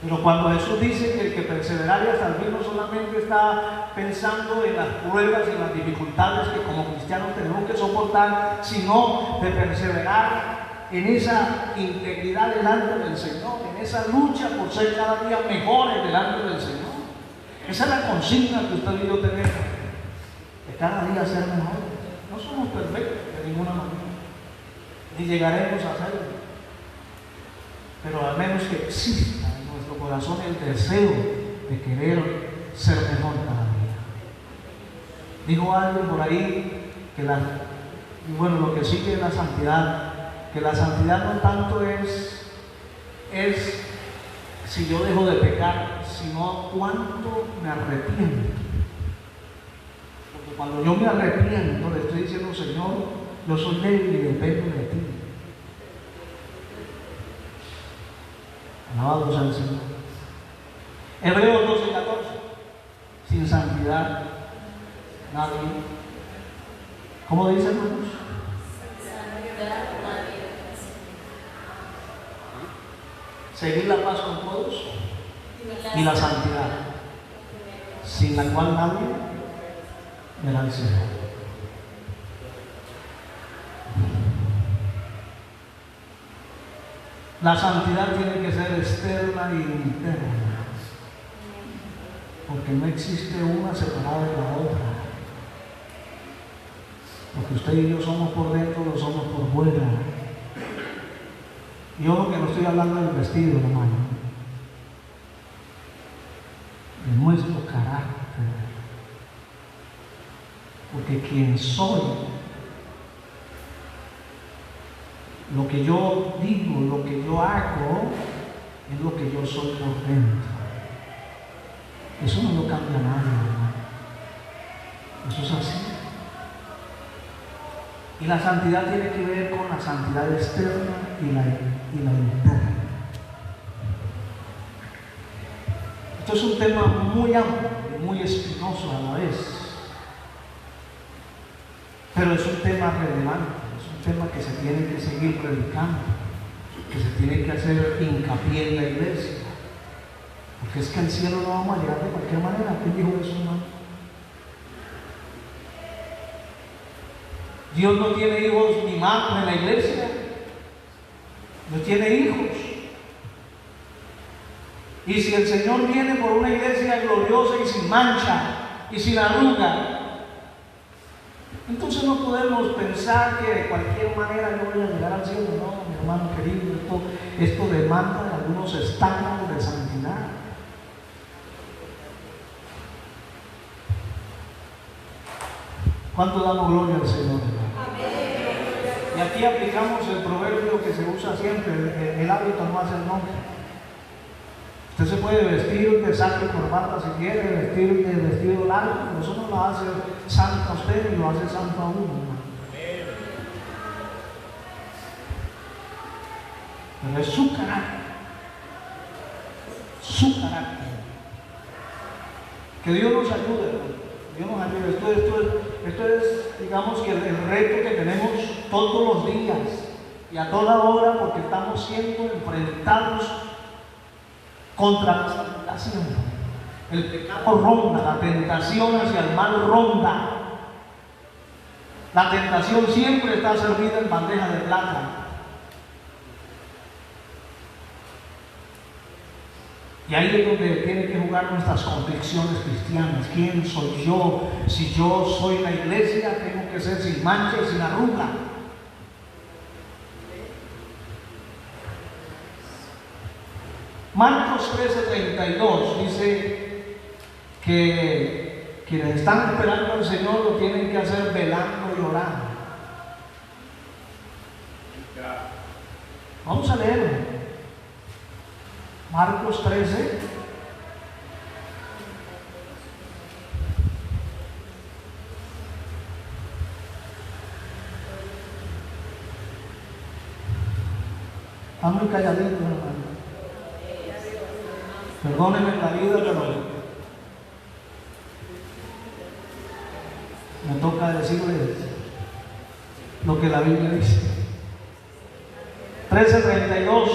Pero cuando Jesús dice que el que perseveraría hasta el fin no solamente está pensando en las pruebas y las dificultades que como cristianos tenemos que soportar, sino de perseverar en esa integridad delante del Señor, en esa lucha por ser cada día mejores delante del Señor. Esa es la consigna que usted y yo tenemos, de cada día ser mejores. No somos perfectos de ninguna manera, ni llegaremos a serlo, pero al menos que exista en nuestro corazón el deseo de querer ser mejor cada día. Dijo alguien por ahí que lo que sigue es la santidad, que la santidad no tanto es si yo dejo de pecar, sino cuánto me arrepiento. Porque cuando yo me arrepiento, le estoy diciendo, Señor, yo soy débil y dependo de ti. Alabado sea el Señor. Hebreos 12:14. Sin santidad nadie. ¿Cómo dice, hermanos? Seguir la paz con todos y la santidad, sin la cual nadie verá al Señor. La santidad tiene que ser externa y interna, porque no existe una separada de la otra. Porque usted y yo somos por dentro, lo somos por fuera. Y ojo que no estoy hablando del vestido, hermano, de nuestro carácter. Porque quien soy, lo que yo digo, lo que yo hago, es lo que yo soy por dentro. Eso no lo cambia nadie, hermano. Eso es así. Y la santidad tiene que ver con la santidad externa y la interna. Esto es un tema muy amplio y muy espinoso a la vez. Pero es un tema relevante, es un tema que se tiene que seguir predicando, que se tiene que hacer hincapié en la iglesia. Porque es que al cielo no vamos a llegar de cualquier manera. ¿Quién dijo eso, hermano? Dios no tiene hijos mimados en la iglesia, no tiene hijos. Y si el Señor viene por una iglesia gloriosa y sin mancha y sin arruga, entonces no podemos pensar que de cualquier manera yo voy a llegar al cielo. No, mi hermano querido, esto demanda de algunos estándares de santidad. ¿Cuánto damos gloria al Señor? Y aquí aplicamos el proverbio que se usa siempre: el hábito no hace el nombre. Usted se puede vestir de saco y corbata si quiere, vestir de vestido largo, pero eso no lo hace santo a usted ni lo hace santo a uno, hermano. Pero es su carácter, su carácter. Que Dios nos ayude, hermano. Dios nos ayude. Esto es, digamos, que el reto que tenemos todos los días y a toda hora, porque estamos siendo enfrentados contra la tentación. El pecado ronda, la tentación hacia el mal ronda. La tentación siempre está servida en bandeja de plata. Y ahí es donde tienen que jugar nuestras convicciones cristianas. ¿Quién soy yo? Si yo soy la iglesia, tengo que ser sin mancha y sin arruga. Marcos 13:32 dice que quienes están esperando al Señor lo tienen que hacer velando y orando. Vamos a leer Marcos 13. Está muy calladito, hermano. Perdónenme la vida, pero me toca decirles lo que la Biblia dice. 13:32.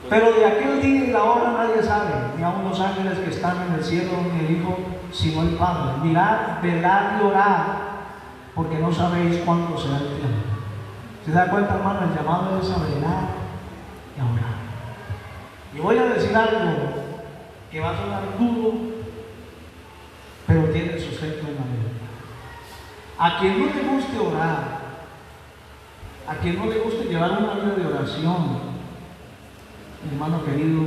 Pero de aquel día y la hora nadie sabe, ni aun los ángeles que están en el cielo, ni el Hijo, sino el Padre. Mirad, velad y orad, porque no sabéis cuándo será el tiempo. ¿Se da cuenta, hermano? El llamado es a velar y a orar. Y voy a decir algo que va a sonar duro, pero tiene sustento en la Biblia. A quien no le guste orar, a quien no le guste llevar una vida de oración, mi hermano querido,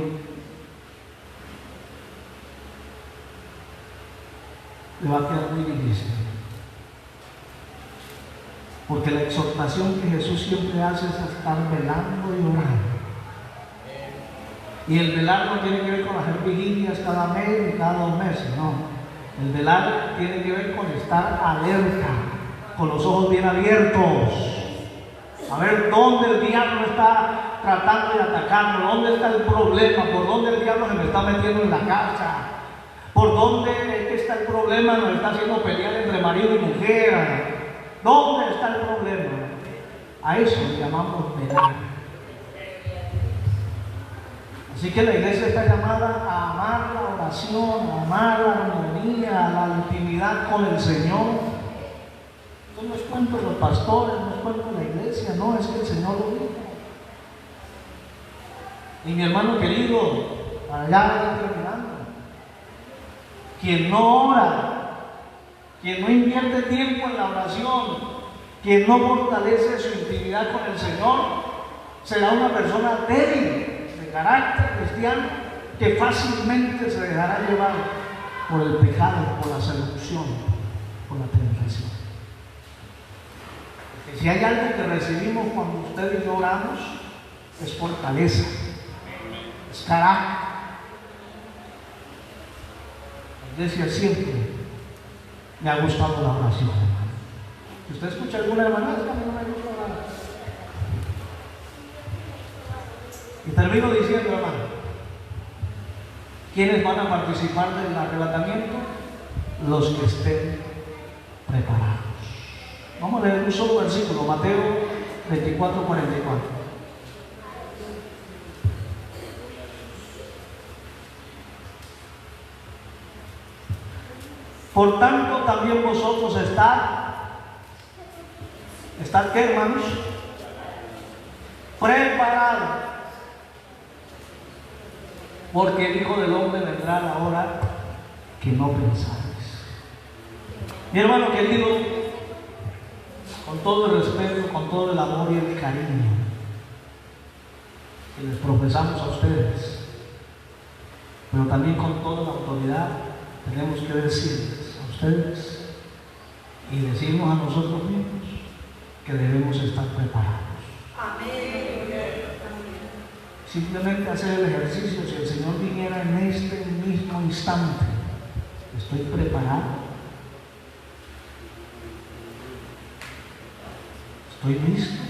le va a quedar muy difícil. Porque la exhortación que Jesús siempre hace es estar velando y orando. Y el velar no tiene que ver con hacer vigilias cada mes ni cada 2 meses, no. El velar tiene que ver con estar alerta, con los ojos bien abiertos, a ver dónde el diablo está tratando de atacarme, dónde está el problema, por dónde el diablo se me está metiendo en la casa, por dónde es que está el problema, nos está haciendo pelear entre marido y mujer. ¿Dónde está el problema? A eso le llamamos velar. Así que la iglesia está llamada a amar la oración, a amar la armonía, la intimidad con el Señor. Esto no es cuento de los pastores, no es cuento de la iglesia, no, es que el Señor lo dijo. Y mi hermano querido, para allá terminando, quien no ora, quien no invierte tiempo en la oración, quien no fortalece su intimidad con el Señor, será una persona débil de carácter cristiano que fácilmente se dejará llevar por el pecado, por la seducción, por la tentación. Porque si hay algo que recibimos cuando ustedes y yo oramos, es fortaleza, es carácter. La iglesia siempre me ha gustado la oración. Si usted escucha alguna hermana, es que a mí no me gusta orar. Y termino diciendo, hermano, ¿quiénes van a participar del arrebatamiento? Los que estén preparados. Vamos a leer un solo versículo, Mateo 24:44. Por tanto, también vosotros ¿estad qué, hermanos? Preparados, porque el Hijo del Hombre vendrá a la hora que no pensáis. Mi hermano querido, con todo el respeto, con todo el amor y el cariño que les profesamos a ustedes, pero también con toda la autoridad, tenemos que decirles a ustedes y decirnos a nosotros mismos que debemos estar preparados. Amén. Simplemente hacer el ejercicio. Si el Señor viniera en este mismo instante, ¿estoy preparado? ¿Estoy listo?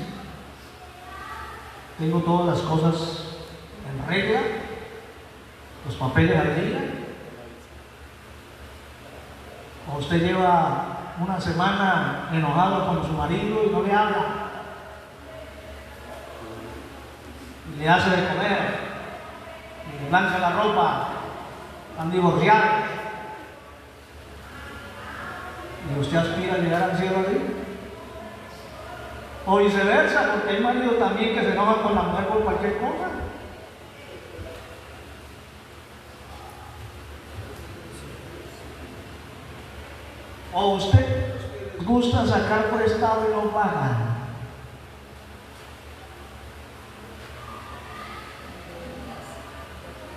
¿Tengo todas las cosas en regla? ¿Los papeles al día? ¿O usted lleva una semana enojado con su marido y no le habla? Y le hace de comer, y le plancha la ropa, están divorciados. ¿Y usted aspira a llegar al cielo así? O viceversa, porque hay maridos también que se enojan con la mujer por cualquier cosa. O usted gusta sacar prestado y no pagan.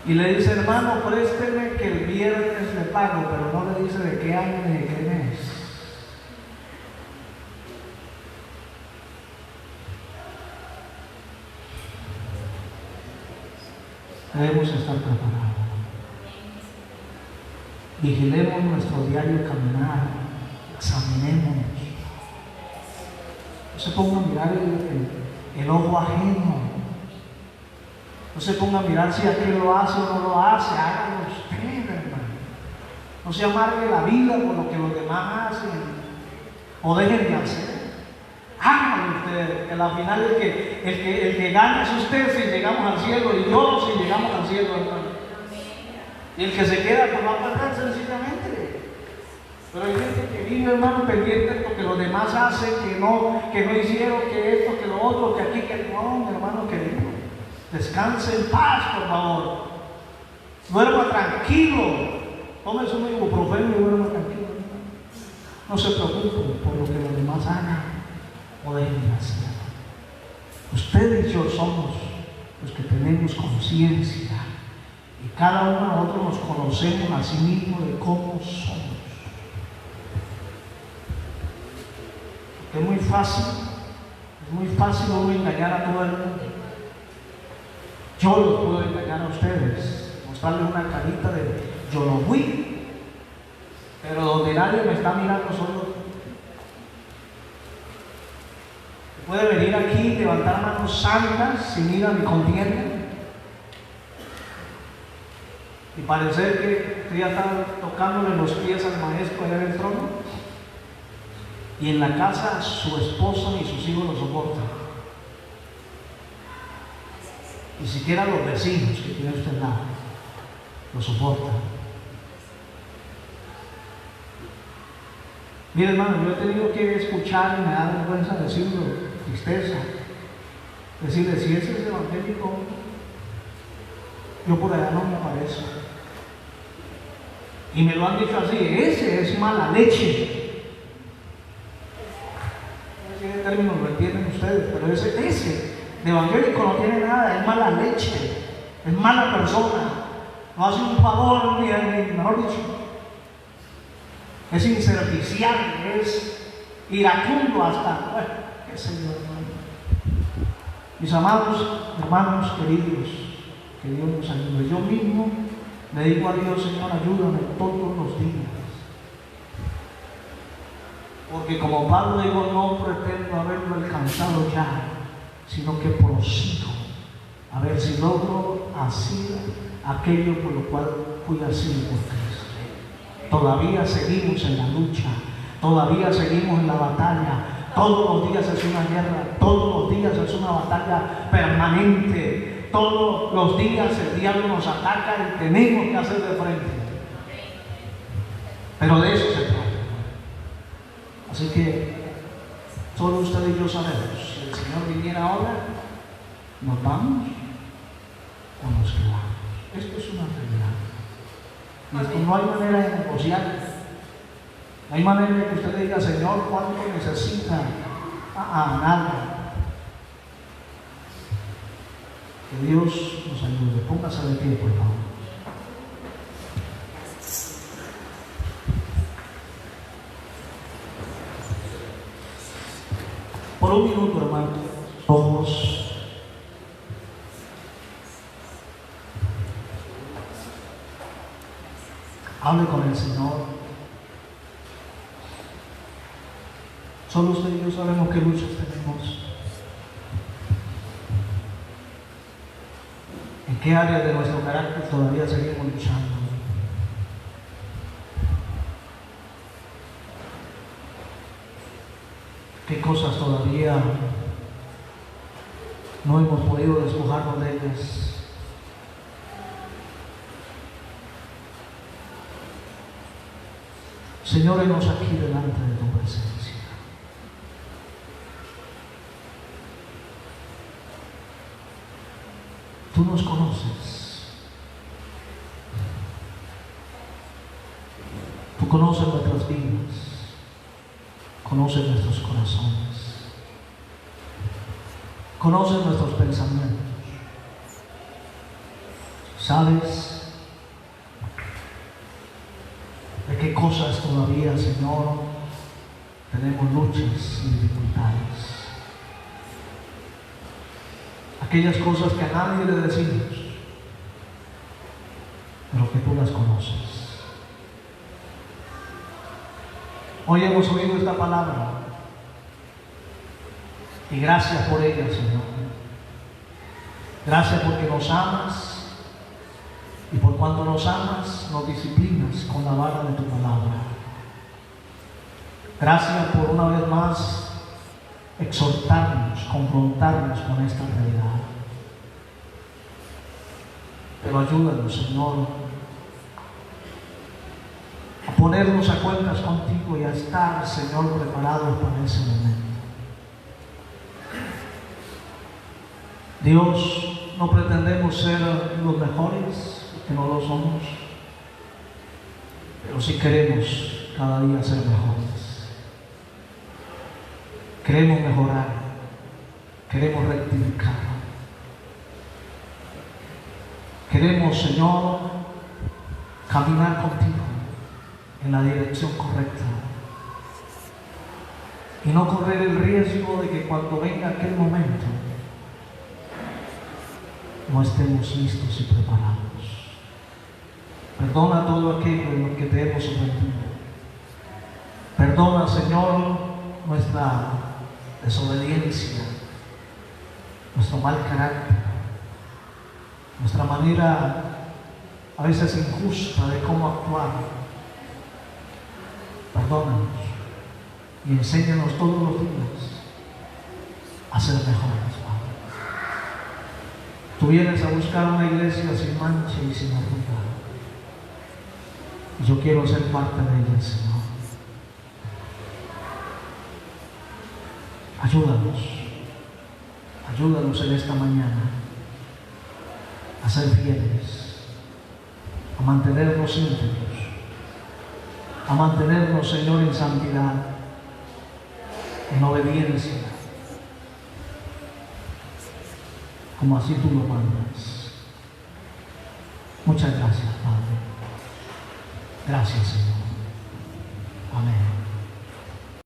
Y le dice, hermano, présteme que el viernes le pago, pero no le dice de qué año ni de qué mes. debemos estar preparados. Vigilemos nuestro diario caminar, examinémonos. No se ponga a mirar el ojo ajeno. No se ponga a mirar si aquel lo hace o no lo hace. Hágalo usted, hermano. No se amargue la vida por lo que los demás hacen o dejen de hacer. Hágalo usted, que al final el que gana es usted si llegamos al cielo, y yo si llegamos al cielo, hermano. Y el que se queda pues va a pagar sencillamente. Pero hay gente que vive, hermano, pendiente de lo que los demás hacen, que no hicieron, que esto, que lo otro, que aquí, que no, mi hermano querido. Descanse en paz, por favor. Duerma tranquilo. Tome su ibuprofeno y duerma tranquilo. No se preocupe por lo que los demás hagan o dejen de hacer. Ustedes y yo somos los que tenemos conciencia. Y cada uno de nosotros nos conocemos a sí mismos de cómo somos. Es muy fácil uno engañar a todo el mundo. Yo los puedo engañar a ustedes, mostrarles una carita de yo lo fui, pero donde nadie me está mirando solo. Puede venir aquí y levantar manos santas sin ira ni contienda y parecer que usted ya está tocándole los pies al maestro allá en el trono, y en la casa su esposa ni sus hijos lo soportan, ni siquiera los vecinos que tiene usted al lado lo soportan. Mire, hermano, yo he tenido que escuchar y me da vergüenza decirlo, tristeza, decirle, si ese es evangélico, yo por allá no me aparezco. Y me lo han dicho así, ese es mala leche. No sé qué término lo entienden ustedes, pero ese de evangélico no tiene nada, es mala leche, es mala persona, no hace un favor, ni mejor dicho, es inservicial, es iracundo hasta, bueno, qué sé yo, hermano. Mis amados hermanos queridos, que Dios nos ayude. Yo mismo le digo a Dios, Señor, ayúdame todos los días. Porque como Pablo dijo, no pretendo haberlo alcanzado ya, sino que prosigo a ver si logro hacer aquello por lo cual fui asido por Cristo. Todavía seguimos en la lucha, todavía seguimos en la batalla. Todos los días es una guerra, todos los días es una batalla permanente. Todos los días el diablo nos ataca y tenemos que hacer de frente. Pero de eso se trata. Así que solo usted y yo sabemos, si el Señor viniera ahora, ¿nos vamos o nos quedamos? Esto es una realidad. Y esto no hay manera de negociar. No hay manera de que usted le diga, Señor, ¿cuánto necesita? Nada. Que Dios nos ayude. Póngase de pie, por favor. Por un minuto, hermano, ojos. Hable con el Señor. Solo usted y yo sabemos qué luchas tenemos. ¿En qué área de nuestro carácter todavía seguimos luchando? ¿Qué cosas todavía no hemos podido despojarnos de ellas? Señor, henos aquí delante de tu presencia. Tú nos conoces. Tú conoces nuestras vidas. Conoces nuestros corazones. Conoces nuestros pensamientos. Sabes de qué cosas todavía, Señor, tenemos luchas y dificultades. Aquellas cosas que a nadie le decimos, las conoces. Hoy hemos oído esta palabra y gracias por ella, Señor. Gracias porque nos amas y por cuanto nos amas, nos disciplinas con la vara de tu palabra. Gracias por una vez más exhortarnos, confrontarnos con esta realidad. Pero ayúdanos, Señor, a ponernos a cuentas contigo y a estar, Señor, preparados para ese momento. Dios, no pretendemos ser los mejores, que no lo somos, pero sí queremos cada día ser mejores. Queremos mejorar, queremos rectificar. Queremos, Señor, caminar contigo en la dirección correcta y no correr el riesgo de que cuando venga aquel momento no estemos listos y preparados. Perdona todo aquello en lo que te hemos ofendido. Perdona, Señor, nuestra desobediencia, nuestro mal carácter, nuestra manera a veces injusta de cómo actuar. Perdónanos y enséñanos todos los días a ser mejores, Padre. Tú vienes a buscar una iglesia sin mancha y sin arruga. Y yo quiero ser parte de ella, Señor. Ayúdanos en esta mañana a ser fieles, a mantenernos íntegros, a mantenernos, Señor, en santidad, en obediencia, como así tú lo mandas. Muchas gracias, Padre. Gracias, Señor. Amén.